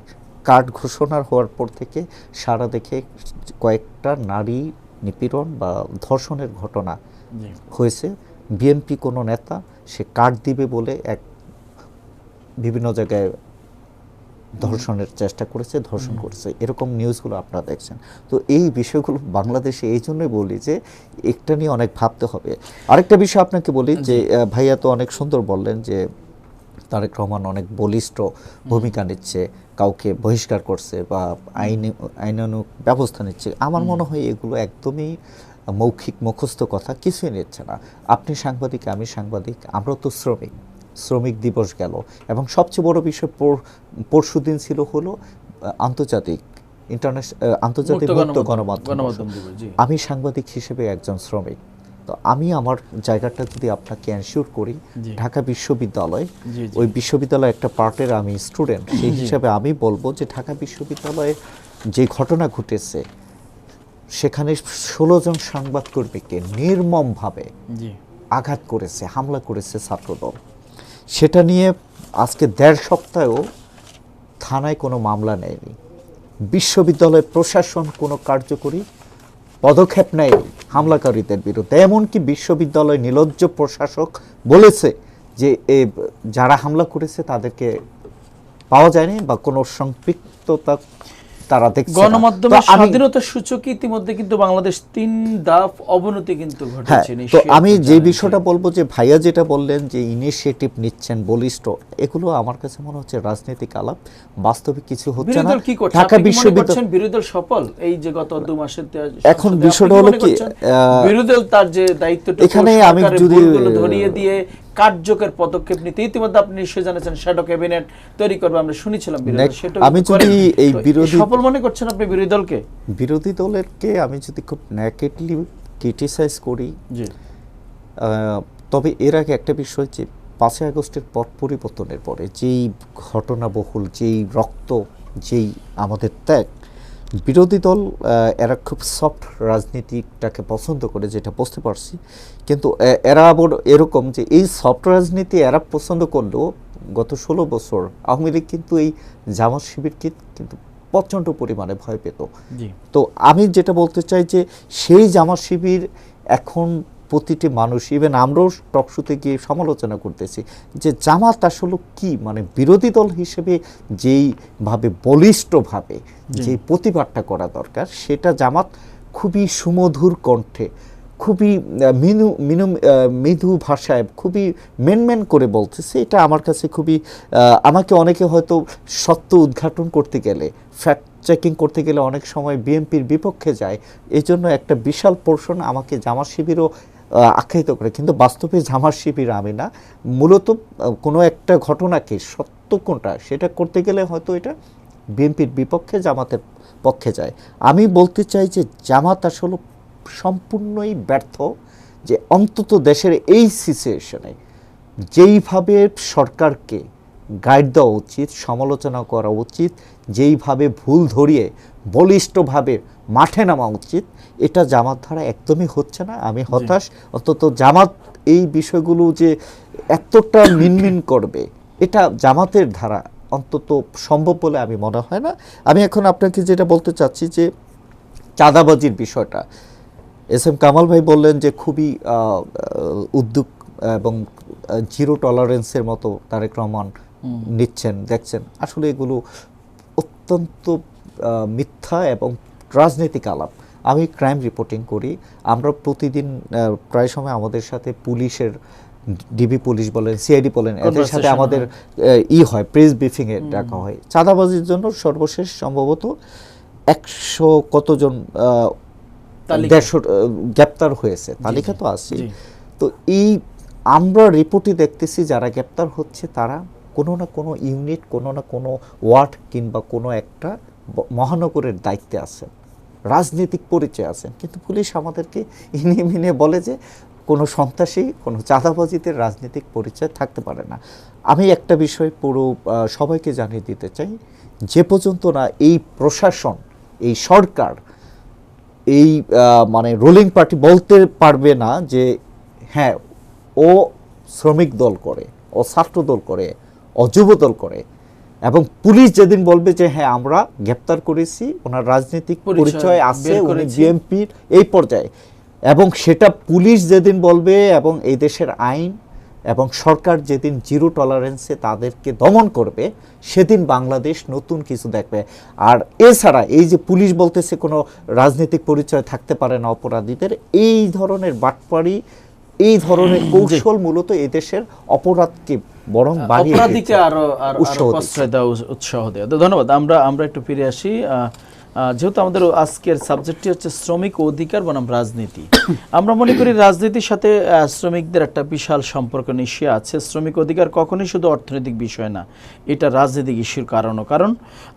কার্ড ঘোষণার হওয়ার পর থেকে সারা দেখে কয়েকটা নারী নিপীড়ন বা ধর্ষণের ঘটনা হয়েছে। বিএনপি কোনো নেতা সে কার্ড দিবে বলে বিভিন্ন জায়গায় ধর্ষণের চেষ্টা করেছে, ধর্ষণ করেছে, এরকম নিউজগুলো আপনারা দেখছেন। তো এই বিষয়গুলো বাংলাদেশে এই জন্যই বলি যে একটা নিয়ে অনেক ভাবতে হবে। আরেকটা বিষয় আপনাকে বলি যে ভাইয়া তো অনেক সুন্দর বললেন যে তারেক রহমান অনেক বলিষ্ঠ ভূমিকা নিচ্ছে, কাউকে বহিষ্কার করছে বা আইনানুগ ব্যবস্থা নিচ্ছে। আমার মনে হয় এগুলো একদমই মৌখিক মুখস্থ কথা, কিছুই নিচ্ছে না। আপনি সাংবাদিক, আমি সাংবাদিক, আমরা তো শ্রমিক দিবস গেল, এবং সবচেয়ে বড় বিষয় পরশুদিন ছিল হলো আন্তর্জাতিক মুক্ত গণমাধ্যম। আমি সাংবাদিক হিসেবে একজন শ্রমিক, তো আমি আমার জায়গাটা যদি আপনাকে এনশিওর করি, ঢাকা বিশ্ববিদ্যালয়, ওই বিশ্ববিদ্যালয় একটা পার্টের আমি স্টুডেন্ট, সেই হিসাবে আমি বলবো যে ঢাকা বিশ্ববিদ্যালয়ে যে ঘটনা ঘটেছে সেখানে 16 জন সংবাদকর্মীকে নির্মমভাবে আঘাত করেছে, হামলা করেছে ছাত্রদল। সেটা নিয়ে আজকে 1.5 সপ্তাহেও থানায় কোনো মামলা নেয়নি। বিশ্ববিদ্যালয় প্রশাসন কোনো কার্যকরী পদক্ষেপ নেয় হামলাকারীদের বিরুদ্ধে। এমনকি বিশ্ববিদ্যালয় নির্লজ্জ প্রশাসক বলেছে যে যারা হামলা করেছে তাদেরকে পাওয়া যায়নি বা কোনো সম্পৃক্ততা তারা দেখছে। গণমাধ্যমের স্বাধীনতার সূচকে ইতিমধ্যে কিন্তু বাংলাদেশ 3 ধাপ অবনতি কিন্তু ঘটেছে। তো আমি যে বিষয়টা বলবো যে ভাইয়া যেটা বললেন যে ইনিশিয়েটিভ নিচ্ছেন বলিষ্ঠ, এগুলো আমার কাছে মনে হচ্ছে রাজনৈতিক আলাপ, বাস্তবে কিছু হচ্ছে না। ঢাকা বিশ্ববিদ্যালয় বিরোধী দল সফল, এই যে গত 2 মাসের এখন বিষয়টা হলো কি, বিরোধী দল তার যে দায়িত্বটা এখানে আমি যদি ধরিয়ে দিয়ে কার্যকর পদক্ষেপ নিতে, ইতিমধ্যে আপনি নিশ্চয়ই জানেন শ্যাডো ক্যাবিনেট তৈরি করবে, আমরা শুনেছিলাম আমি যদি এই বিরোধী সফল মনে করছেন আপনি বিরোধী দলকে আমি যদি খুব নেগেটিভলি ক্রিটিসাইজ করি, তবে এর আগে একটা বিষয় যে 5 আগস্টের পট পরিবর্তনের পরে যেই ঘটনাবহুল, যেই রক্ত, যেই আমাদের ত্যাগ, বিরোধী দল এরা খুব সফট রাজনীতিটাকে পছন্দ করে, যেটা বুঝতে পারছি। কিন্তু এরা আবার এরকম যে এই সফট রাজনীতি এরা পছন্দ করলেও গত 16 বছর আওয়ামী লীগ কিন্তু এই জামাত শিবিরকে কিন্তু প্রচণ্ড পরিমাণে ভয় পেত। তো আমি যেটা বলতে চাই যে সেই জামাত শিবির এখন প্রতিটি মানুষ, ইভেন আমরাও টকশোতে গিয়ে সমালোচনা করতেছি যে জামাত আসলে কি, মানে বিরোধী দল হিসেবে যেইভাবে বলিষ্ঠভাবে যে প্রতিবাদটা করা দরকার, সেটা জামাত খুবই সুমধুর কণ্ঠে, খুবই মৃদু ভাষায়, খুবই মেনমেন করে বলতেছে। এটা আমার কাছে খুবই, আমাকে অনেকে হয়তো সত্য উদ্ঘাটন করতে গেলে, ফ্যাক্ট চেকিং করতে গেলে অনেক সময় বিএনপির বিপক্ষে যায়, এই জন্য একটা বিশাল পোর্শন আমাকে জামাত শিবিরও আখ্যায়িত করে। কিন্তু বাস্তবে জামাত শিবির আমি না, মূলত কোনো একটা ঘটনাকে সত্য কোনটা সেটা করতে গেলে হয়তো এটা বিএনপির বিপক্ষে, জামাতের পক্ষে যায়। আমি বলতে চাই যে জামাত আসলে সম্পূর্ণই ব্যর্থ, যে অন্তত দেশের এই সিচুয়েশনে যেইভাবে সরকারকে গাইড দেওয়া উচিত, সমালোচনা করা উচিত, যেইভাবে ভুল ধরিয়ে বলিষ্ঠভাবে মাঠে নামা উচিত, এটা জামাত ধারা একদমই হচ্ছে না। আমি হতাশ। অন্তত জামাত এই বিষয়গুলো যে এতটা মিনমিন করবে, এটা জামাতের ধারা অন্তত সম্ভব বলে আমি মনে হয় না। আমি এখন আপনাকে যেটা বলতে চাচ্ছি যে চাঁদাবাজির বিষয়টা, এস এম কামাল ভাই বললেন যে খুবই উদ্যোগ এবং জিরো টলারেন্সের মতো তারেক রহমান নিচ্ছেন, দেখছেন। আসলে এগুলো অত্যন্ত মিথ্যা এবং রাজনৈতিক আলাপ। আমি ক্রাইম রিপোর্টিং করি, আমরা প্রতিদিন প্রায় সময় আমাদের সাথে পুলিশের, ডিবি পুলিশ বলেন, সিআইডি বলেন, এদের সাথে আমাদের হয়, প্রেস ব্রিফিংয়ে ডাকা হয়। চাঁদাবাজির জন্য সর্বশেষ সম্ভবত 100 কতজন 150 গ্রেপ্তার হয়েছে, তালিকা তো আছে। তো এই আমরা রিপোর্টে দেখতেছি যারা গ্রেপ্তার হচ্ছে তারা কোনো না কোনো ইউনিট, কোনো না কোনো ওয়ার্ড কিংবা কোনো একটা মহানগরের দায়িত্বে আছেন, রাজনৈতিক পরিচয় আছেন। কিন্তু পুলিশ আমাদেরকে ইনে মিনে বলে যে কোনো সন্ত্রাসী, কোনো চাঁদাবাজিতে রাজনৈতিক পরিচয় থাকতে পারে না। আমি একটা বিষয় পুরো সবাইকে জানিয়ে দিতে চাই, যে পর্যন্ত না এই প্রশাসন, এই সরকার, এই মানে রুলিং পার্টি বলতে পারবে না যে হ্যাঁ ও শ্রমিক দল করে, ও ছাত্র দল করে, ও যুব দল করে, এবং পুলিশ যেদিন বলবে যে হ্যাঁ আমরা গ্রেপ্তার করেছি, ওনার রাজনৈতিক পরিচয় আছে, উনি বিএনপির এই পর্যায়ে, এবং সেটা পুলিশ যেদিন বলবে এবং এই দেশের আইন এবং সরকার যেদিন জিরো টলারেন্সে তাদেরকে দমন করবে, সেদিন বাংলাদেশ নতুন কিছু দেখবে। আর এছাড়া এই যে পুলিশ বলতেছে কোনো রাজনৈতিক পরিচয় থাকতে পারে না অপরাধীদের, এই ধরনের বাটপাড়ি, এই ধরনের কৌশল মূলত এই দেশের অপরাধকে বরং বাড়িয়ে অপরাধীকে আরো প্রশ্রয় দেওয়া, উৎসাহ দেওয়া। ধন্যবাদ। আমরা একটু ফিরে আসি। যেহেতু আমাদের আজকের সাবজেক্টটি হচ্ছে শ্রমিক অধিকার বনাম রাজনীতি, আমরা মনে করি রাজনীতির সাথে শ্রমিকদের একটা বিশাল সম্পর্ক নিশ্চয়ই আছে। শ্রমিক অধিকার কখনোই শুধু অর্থনৈতিক বিষয় না, এটা রাজনৈতিক ইস্যুর কারণও। কারণ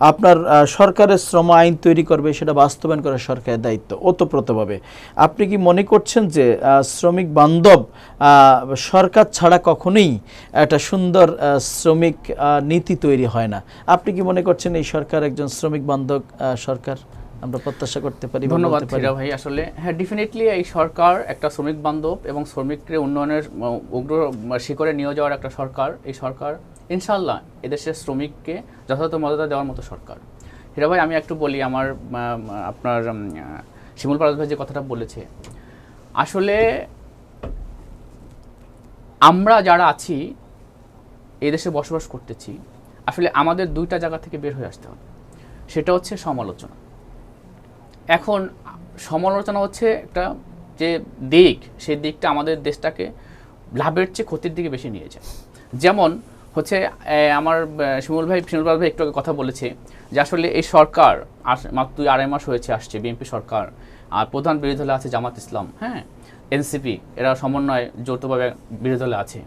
আপনার সরকারের শ্রম আইন তৈরি করবে, সেটা বাস্তবায়ন করা সরকারের দায়িত্ব ওতপ্রোতভাবে। আপনি কি মনে করছেন যে শ্রমিক বান্ধব সরকার ছাড়া কখনোই একটা সুন্দর শ্রমিক নীতি তৈরি হয় না? আপনি কি মনে করছেন এই সরকার একজন শ্রমিক বান্ধব সরকার আমরা প্রত্যাশা করতে পারি? ধন্যবাদ হীরা ভাই। আসলে হ্যাঁ, ডেফিনেটলি এই সরকার একটা শ্রমিক বান্ধব এবং শ্রমিককে উন্নয়নের উগ্র শিখরে নিয়ে যাওয়ার একটা সরকার। এই সরকার ইনশাল্লাহ এদেশের শ্রমিককে যথাযথ মর্যাদা দেওয়ার মতো সরকার। হীরা ভাই, আমি একটু বলি, আমার আপনার শিমুল পারভেজ ভাই যে কথাটা বলেছে, আসলে আমরা যারা আছি এই দেশে বসবাস করতেছি, আসলে আমাদের দুইটা জায়গা থেকে বের হয়ে আসতে হবে। সেটা হচ্ছে সমালোচনা। এখন সমালোচনা হচ্ছে একটা যে দিক, সেই দিকটা আমাদের দেশটাকে লাভের চেয়ে ক্ষতির দিকে বেশি নিয়ে যায়। যেমন হচ্ছে আমার শিমুল পারভেজ ভাই একটু আগে কথা বলেছে যে আসলে এই সরকার মাত্র 2-2.5 মাস হয়েছে আসছে, বিএনপি সরকার, আর প্রধান বিরোধী দলে আছে জামাত ইসলাম, হ্যাঁ, এনসিপি, এরা সমন্বয় যৌথভাবে বিরোধী দলে আছে।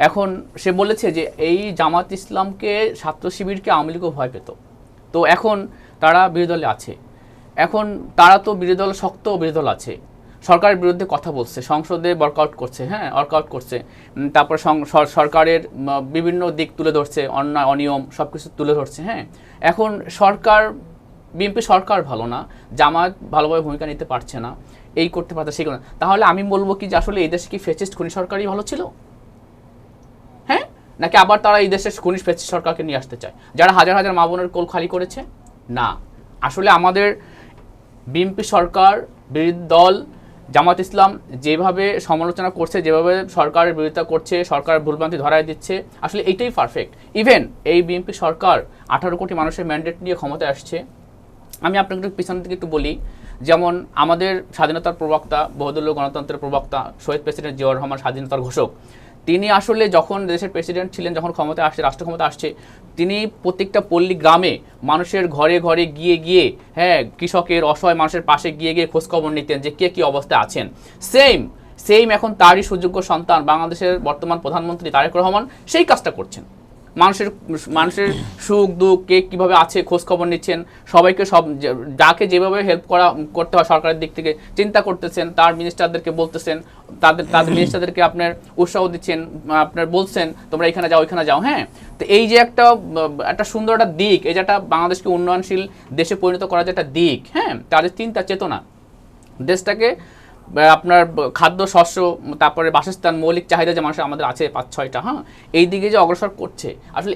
এখন সে বলেছে যে এই জামাত ইসলামকে, ছাত্র শিবিরকে আওয়ামী লীগও ভয় পেত, তো এখন তারা বিরোধী দলে আছে। এখন তারা তো বিরোধী দল, শক্ত বিরোধী দল আছে, সরকারের বিরুদ্ধে কথা বলছে, সংসদে ওয়ার্কআউট করছে, হ্যাঁ ওয়ার্কআউট করছে, তারপর সরকারের বিভিন্ন দিক তুলে ধরছে, অন্যায় অনিয়ম সব কিছু তুলে ধরছে। হ্যাঁ, এখন সরকার, বিএনপি সরকার ভালো না, জামাত ভালোভাবে ভূমিকা নিতে পারছে না, এই করতে পারছে সেই, তাহলে আমি বলবো কি যে আসলে এই দেশে কি ফ্যাসিস্ট খুনি সরকারই ভালো ছিল? হ্যাঁ, নাকি আবার তারা এই দেশের খুনি ফ্যাসিস্ট সরকারকে নিয়ে আসতে চায়, যারা হাজার হাজার মা বোনের কোল খালি করেছে? না, আসলে আমাদের বিএনপি সরকার, বিরোধী দল জামাত ইসলাম যেভাবে সমালোচনা করছে, যেভাবে সরকারের বিরোধিতা করছে, সরকারের ভুলভ্রান্তি ধরায় দিচ্ছে, আসলে এইটাই পারফেক্ট। ইভেন এই বিএনপি সরকার 18 কোটি মানুষের ম্যান্ডেট নিয়ে ক্ষমতায় আসছে। আমি আপনাকে একটু পিছনের দিকে একটু বলি, যেমন আমাদের স্বাধীনতার প্রবক্তা, বহুদলীয় গণতন্ত্রের প্রবক্তা, শহীদ প্রেসিডেন্ট জিয়াউর রহমান, স্বাধীনতার ঘোষক, তিনি আসলে যখন দেশের প্রেসিডেন্ট ছিলেন, যখন ক্ষমতায় আসছে, রাষ্ট্র ক্ষমতা আসছে, তিনি প্রত্যেকটা পল্লী গ্রামে মানুষের ঘরে ঘরে গিয়ে গিয়ে, হ্যাঁ, কৃষকের, অসহায় মানুষের পাশে গিয়ে গিয়ে খোঁজখবর নিতেন যে কে কী অবস্থায় আছেন। সেম এখন তারই সুযোগ্য সন্তান বাংলাদেশের বর্তমান প্রধানমন্ত্রী তারেক রহমান সেই কাজটা করছেন। মানুষের সুখ দুঃখ, কে কীভাবে আছে খোঁজ খবর নিচ্ছেন, সবাইকে যাকে যেভাবে হেল্প করতে হয় সরকারের দিক থেকে চিন্তা করতেছেন, তার মিনিস্টারদেরকে বলতেছেন, তাদের মিনিস্টারদেরকে আপনার উৎসাহ দিচ্ছেন, আপনার বলছেন তোমরা এখানে যাও, ওইখানে যাও। হ্যাঁ, তো এই যে একটা সুন্দর একটা দিক, এই যে একটা বাংলাদেশকে উন্নয়নশীল দেশে পরিণত করার যে একটা দিক, হ্যাঁ, তাদের চিন্তা চেতনা, দেশটাকে আপনার খাদ্য, শস্য, তারপরে বাসস্থান, মৌলিক চাহিদা যে মানুষের আমাদের আছে 5-6টা, হ্যাঁ, এই দিকে যে অগ্রসর করছে, আসলে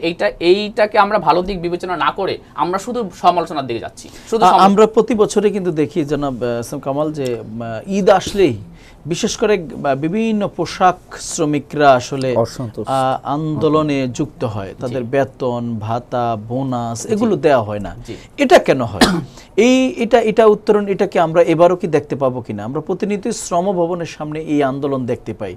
এইটাকে আমরা ভালো দিক বিবেচনা না করে আমরা শুধু সমালোচনার দিকে যাচ্ছি। শুধু আমরা প্রতি বছরে কিন্তু দেখি জনাব কামাল যে ঈদ আসলেই বিশেষ করে বিভিন্ন পোশাক শ্রমিকরা আসলে আন্দোলনে যুক্ত হয়, তাদের বেতন ভাতা বোনাস এগুলো দেওয়া হয় না। এটা কেন হয়? এটা উত্তরণ, এটা কি আমরা এবারও কি দেখতে পাবো কিনা? আমরা প্রতিনিয়ত শ্রম ভবনের সামনে এই আন্দোলন দেখতে পাই,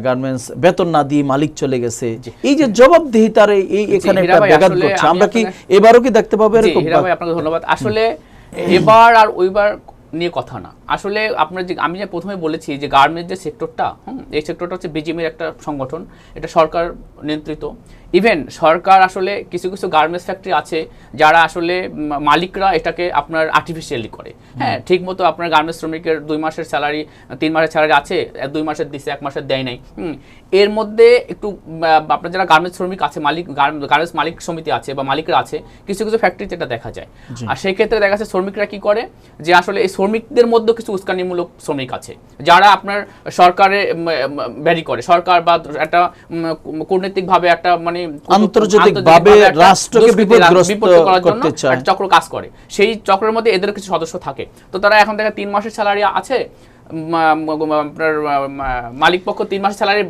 গার্মেন্টস বেতন না দিয়ে মালিক চলে গেছে, এই যে জবাবদিহিতার এখানে ব্যাঘাত ঘটছে, আমরা কি এবারও কি দেখতে পাবো এরকম? আপনাকে ধন্যবাদ। আসলে এবার আর ওইবার নিয়ে কথা না, আসলে আমি যে প্রথমে বলেছি যে গার্মেন্টস যে সেক্টরটা, এই সেক্টরটা হচ্ছে বিজিএমের একটা সংগঠন, এটা সরকার নিয়ন্ত্রিত। ইভেন সরকার আসলে কিছু কিছু গার্মেন্টস ফ্যাক্টরি আছে যারা আসলে মালিকরা এটাকে আপনার আর্টিফিশিয়ালি করে। হ্যাঁ, ঠিক মতো আপনার গার্মেন্টস শ্রমিকের 2 মাসের স্যালারি 3 মাসের স্যালারি আছে, 2 মাসের দিচ্ছে, 1 মাসের দেয় নাই। এর মধ্যে একটু আপনার যারা গার্মেন্টস শ্রমিক আছে, গার্মেন্টস মালিক সমিতি আছে বা মালিকরা আছে, কিছু কিছু ফ্যাক্টরিতে এটা দেখা যায়। আর সেই ক্ষেত্রে দেখা যাচ্ছে শ্রমিকরা কি করে যে আসলে এই শ্রমিকদের মধ্যে কিছু উস্কানিমূলক শ্রমিক আছে যারা আপনার সরকারে ভ্যারি করে, সরকার বা একটা কূটনৈতিকভাবে একটা মানে আন্তর্জাতিকভাবে রাষ্ট্রকে বিপদগ্রস্ত করতে চায়, চক্র কাজ করে। সেই চক্রের মধ্যে এদের কিছু সদস্য থাকে। তো তারা এখন দেখে 3 মাসের স্যালারি আছে, আপনার মালিক পক্ষ 3 মাসের স্যালারি,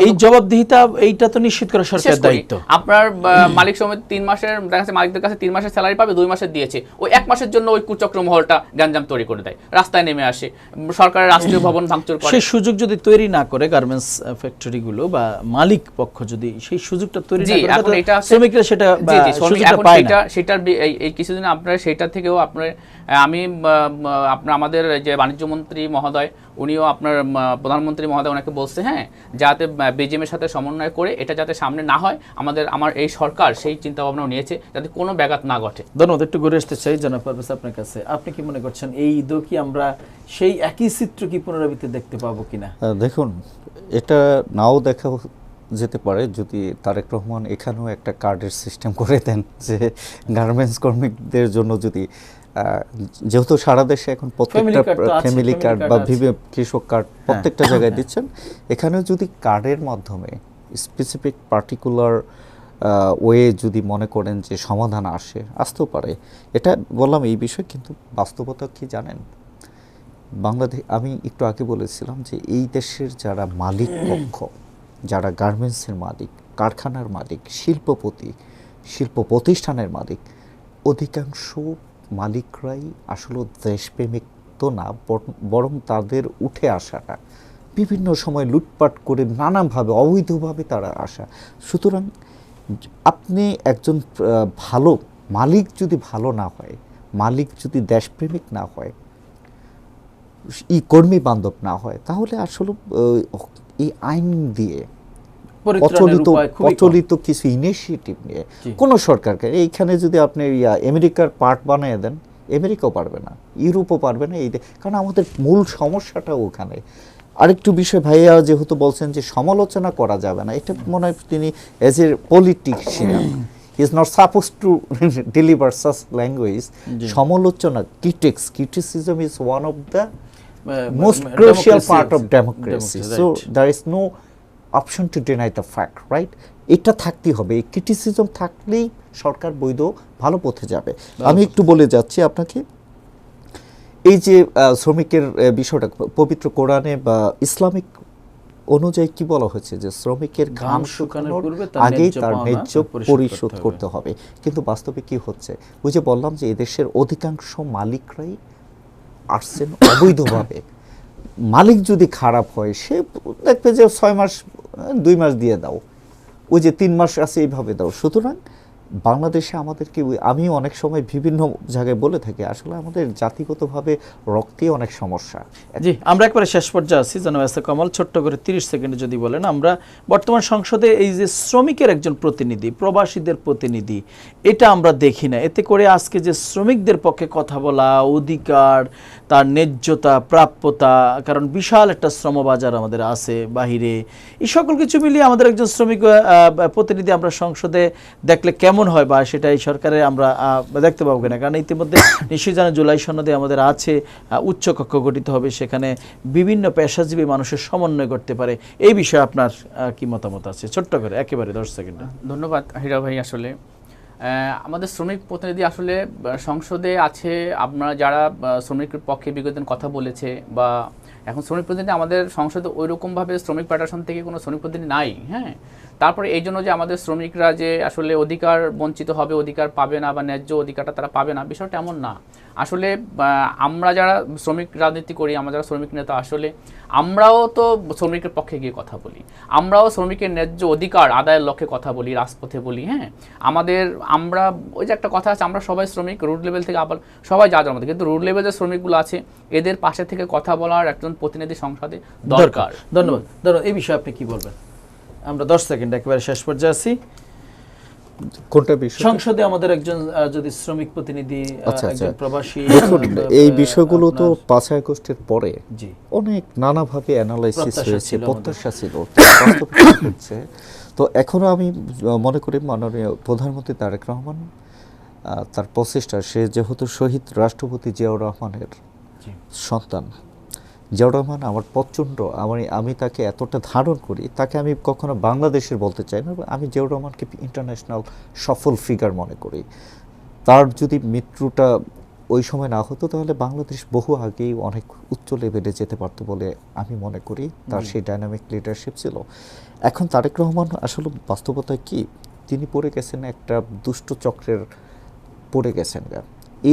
এই জবাবদিহিতা এইটা তো নিশ্চিত করা সরকারের দায়িত্ব। আপনার মালিক সমিতি 3 মাসের দেখা যাচ্ছে মালিকদের কাছে 3 মাসের স্যালারি পাবে, 2 মাসের দিয়েছে, ওই 1 মাসের জন্য ওই কুচক্র মহলটা গ্যাঞ্জাম তৈরি করে দেয়, রাস্তায় নেমে আসে, সরকারের রাষ্ট্রীয় ভবন ভাঙচুর করে। সেই সুযোগ যদি তৈরি না করে গার্মেন্টস ফ্যাক্টরিগুলো বা মালিক পক্ষ যদি সেই সুযোগটা তৈরি না করে, এখন এটা শ্রমিকরা সেটা সুযোগটা পায় না। সেটার এই কিছুদিন আপনার সেটা থেকেও আপনার আমি আপনার আমাদের যে বাণিজ্য মন্ত্রী মহোদয় উনিও আপনার প্রধানমন্ত্রী মহোদয় ওনাকে বলছে, হ্যাঁ, যাতে বিজিএমের সাথে সমন্বয় করে এটা যাতে সামনে না হয়, আমার এই সরকার সেই চিন্তা ভাবনাও নিয়েছে যাতে কোনো ব্যাঘাত না ঘটে। ধন্যবাদ। একটু ঘুরে আসতে চাই জনাব পারভেজ আপনার কাছে, আপনি কি মনে করছেন এই ঈদও কি আমরা সেই একই চিত্র কি পুনরাবৃত্তি দেখতে পাবো কিনা? দেখুন, এটা নাও দেখা যেতে পারে যদি তারেক রহমান এখানেও একটা কার্ডের সিস্টেম করে দেন, যে গার্মেন্টস কর্মীদের জন্য যদি, যেহেতু সারা দেশে এখন প্রত্যেকটা ফ্যামিলি কার্ড বা কৃষক কার্ড প্রত্যেকটা জায়গায় দিচ্ছেন, এখানেও যদি কার্ডের মাধ্যমে স্পেসিফিক পার্টিকুলার ওয়ে যদি মনে করেন যে সমাধান আসতেও পারে, এটা বললাম এই বিষয়। কিন্তু বাস্তবতা কি জানেন, বাংলাদেশ, আমি একটু আগে বলেছিলাম যে এই দেশের যারা মালিক পক্ষ, যারা গার্মেন্টসের মালিক, কারখানার মালিক, শিল্প প্রতিষ্ঠানের মালিক, অধিকাংশ মালিকরাই আসলে দেশপ্রেমিক তো না, বরং তাদের উঠে আসাটা বিভিন্ন সময় লুটপাট করে নানাভাবে অবৈধভাবে তারা আসা। সুতরাং আপনি একজন ভালো মালিক যদি ভালো না হয়, মালিক যদি দেশপ্রেমিক না হয়, কর্মী বান্ধব না হয়, তাহলে আসলে এই আইন দিয়ে প্রচলিত কিছু ইনিশিয়েটিভ নিয়ে কোনো সরকারকে, এইখানে যদি আপনি আমেরিকার পার্ট বানিয়ে দেন, আমেরিকাও পারবে না, ইউরোপও পারবে না, কারণ আমাদের মূল সমস্যাটা ওখানে। আরেকটু বিষয় ভাইয়া যেহেতু বলছেন যে সমালোচনা করা যাবে না, এটা মনে হয় তিনি as a politician he is not suppose to deliver such language. সমালোচনা, criticism is one of the most crucial part of democracy. So there is no option to deny the fact, right? এটা থাকতেই হবে, এই criticism থাকলেই সরকার বৈধ ভালো পথে যাবে। আমি একটু বলে যাচ্ছি আপনাকে, এই যে শ্রমিকের বিষয়টা পবিত্র কোরআনে বা ইসলামিক অনুযায়ী কি বলা হয়েছে, যে শ্রমিকের ঘাম শুকানোর আগেই তার ন্যায্য পরিশোধ করতে হবে। কিন্তু বাস্তবে কি হচ্ছে, ওই যে বললাম যে এদেশের অধিকাংশ মালিকরাই আসছেন অবৈধভাবে। মালিক যদি খারাপ হয়, সে দেখবে যে 6 মাস 2 মাস দিয়ে দাও, ওই যে 3 মাস আছে এইভাবে দাও। সুতরাং বাংলাদেশে আমাদেরকে, আমি অনেক সময় বিভিন্ন জায়গায় বলে থাকি, আসলে আমাদের জাতিগতভাবে রক্তে অনেক সমস্যা। জি, আমরা একবারে শেষ পর্যায়ে আছি। জনাব এস কামাল, ছোট্ট করে 30 সেকেন্ডে যদি বলেন, আমরা বর্তমান সংসদে এই যে শ্রমিকের একজন প্রতিনিধি, প্রবাসীদের প্রতিনিধি, এটা আমরা দেখি না। এতে করে আজকে যে শ্রমিকদের পক্ষে কথা বলা, অধিকার, তার ন্যায্যতা, প্রাপ্যতা, কারণ বিশাল একটা শ্রমবাজার আমাদের আছে বাহিরে, এই সকল কিছু মিলিয়ে আমাদের একজন শ্রমিক প্রতিনিধি আমরা সংসদে দেখলে কেমন হয়, বা সেটা এই সরকারে আমরা দেখতে পাবো কিনা? কারণ ইতিমধ্যে নিশ্চয়ই জানেন জুলাই সনদে আমাদের আছে উচ্চ কক্ষ গঠিত হবে, সেখানে বিভিন্ন পেশাজীবী মানুষের সমন্বয় করতে পারে। এই বিষয়ে আপনার কি মতামত আছে? ছোট্ট করে একেবারে 10 সেকেন্ডে। ধন্যবাদ হীরা ভাই। আসলে আমাদের শ্রমিক প্রতিনিধি আসলে সংসদে আছে, আপনারা যারা শ্রমিকের পক্ষে বিগত দিন কথা বলেছে, বা এখন শ্রমিক প্রতিনিধি আমাদের সংসদে ওই রকমভাবে শ্রমিক ফেডারেশন থেকে কোনো শ্রমিক প্রতিনিধি নাই। হ্যাঁ, তারপরে এই জন্য যে আমাদের শ্রমিকরা যে আসলে অধিকার বঞ্চিত হবে, অধিকার পাবে না, বা ন্যায্য অধিকারটা তারা পাবে না, বিষয়টা এমন না। আসলে আমরা যারা শ্রমিক রাজনীতি করি, আমরা যারা শ্রমিক নেতা, আসলে আমরাও তো শ্রমিকের পক্ষে গিয়ে কথা বলি, আমরাও শ্রমিকের ন্যায্য অধিকার আদায়ের লক্ষ্যে কথা বলি, রাজপথে বলি। হ্যাঁ, আমরা ওই যে একটা কথা আছে, আমরা সবাই শ্রমিক, রুট লেভেল থেকে আবার সবাই যাদের মধ্যে, কিন্তু রুট লেভেল যে শ্রমিকগুলো আছে এদের পাশে থেকে কথা বলার একজন প্রতিনিধি সংসদে দরকার। ধন্যবাদ। এই বিষয়ে আপনি কি বলবেন? আমরা 10 সেকেন্ড একেবারে শেষ পর্যায়ে আছি। কোনটা বিষয়? সংসদে আমাদের একজন যদি শ্রমিক প্রতিনিধি, আচ্ছা, একজন আচ্ছা। প্রবাসী, দেখুন, এই বিষয়গুলো তো 5ই আগস্টের পরে জি অনেক নানাভাবে অ্যানালাইসিস প্রত্যাশা হয়েছে, ছিল প্রত্যাশা ছিল, বাস্তবে হচ্ছে। তো এখনো আমি মনে করি মাননীয় প্রধানমন্ত্রী তারেক রহমান তার প্রচেষ্টা, সে যেহেতু শহীদ রাষ্ট্রপতি জিয়াউর রহমানের জি সন্তান, জিয়াউর রহমান আমার প্রচণ্ড, আমি তাকে এতটা ধারণ করি, তাকে আমি কখনো বাংলাদেশের বলতে চাই না, আমি জিয়াউর রহমানকে ইন্টারন্যাশনাল সফল ফিগার মনে করি। তার যদি মৃত্যুটা ওই সময় না হতো তাহলে বাংলাদেশ বহু আগেই অনেক উচ্চ লেভেলে যেতে পারতো বলে আমি মনে করি। তার সেই ডাইনামিক লিডারশিপ ছিল। এখন তারেক রহমান আসলে বাস্তবতায় কি, তিনি পড়ে গেছেন একটা দুষ্ট চক্রের, পড়ে গেছেন।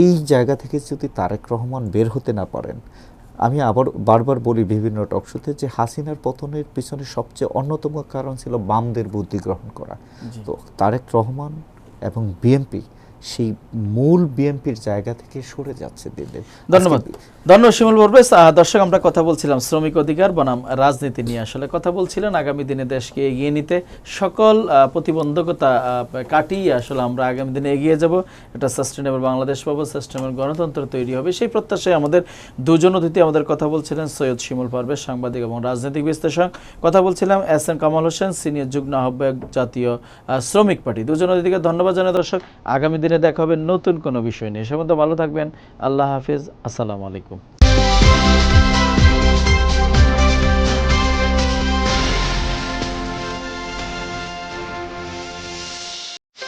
এই জায়গা থেকে যদি তারেক রহমান বের হতে না পারেন, আমি আবার বারবার বলি বিভিন্ন টকশোতে যে হাসিনার পতনের পিছনে সবচেয়ে অন্যতম কারণ ছিল বামদের বুদ্ধি গ্রহণ করা। তো তারেক রহমান এবং বিএনপি সেই মূল বিএনপির জায়গা থেকে সরে যাচ্ছে দিন দিন। ধন্যবাদ। ধন্যবাদ শিমুল পারভেজ। দর্শক, আমরা কথা বলছিলাম শ্রমিক অধিকার বনাম রাজনীতি নিয়ে। আসলে কথা বলছিলেন আগামী দিনে দেশকে এগিয়ে নিতে সকল প্রতিবন্ধকতা কাটিয়ে আসলে আমরা আগামী দিনে এগিয়ে যাব, একটা সাস্টেনেবল বাংলাদেশ পাবো, সাস্টেনেবল গণতন্ত্র তৈরি হবে, সেই প্রত্যাশায় আমাদের দুজন অতিথি আমাদের কথা বলছিলেন। সৈয়দ শিমুল পারভেজ, সাংবাদিক এবং রাজনৈতিক বিশ্লেষক। কথা বলছিলাম S M Kamal Hossain, senior যুগ্ম আহ্বায়ক, জাতীয় শ্রমিক পার্টি। দুজন অতিথিকে ধন্যবাদ জানাই। দর্শক, আগামী দিনে দেখা হবে নতুন কোনো বিষয় নিয়ে। সে পর্যন্ত ভালো থাকবেন। আল্লাহ হাফিজ। আসসালামু আলাইকুম।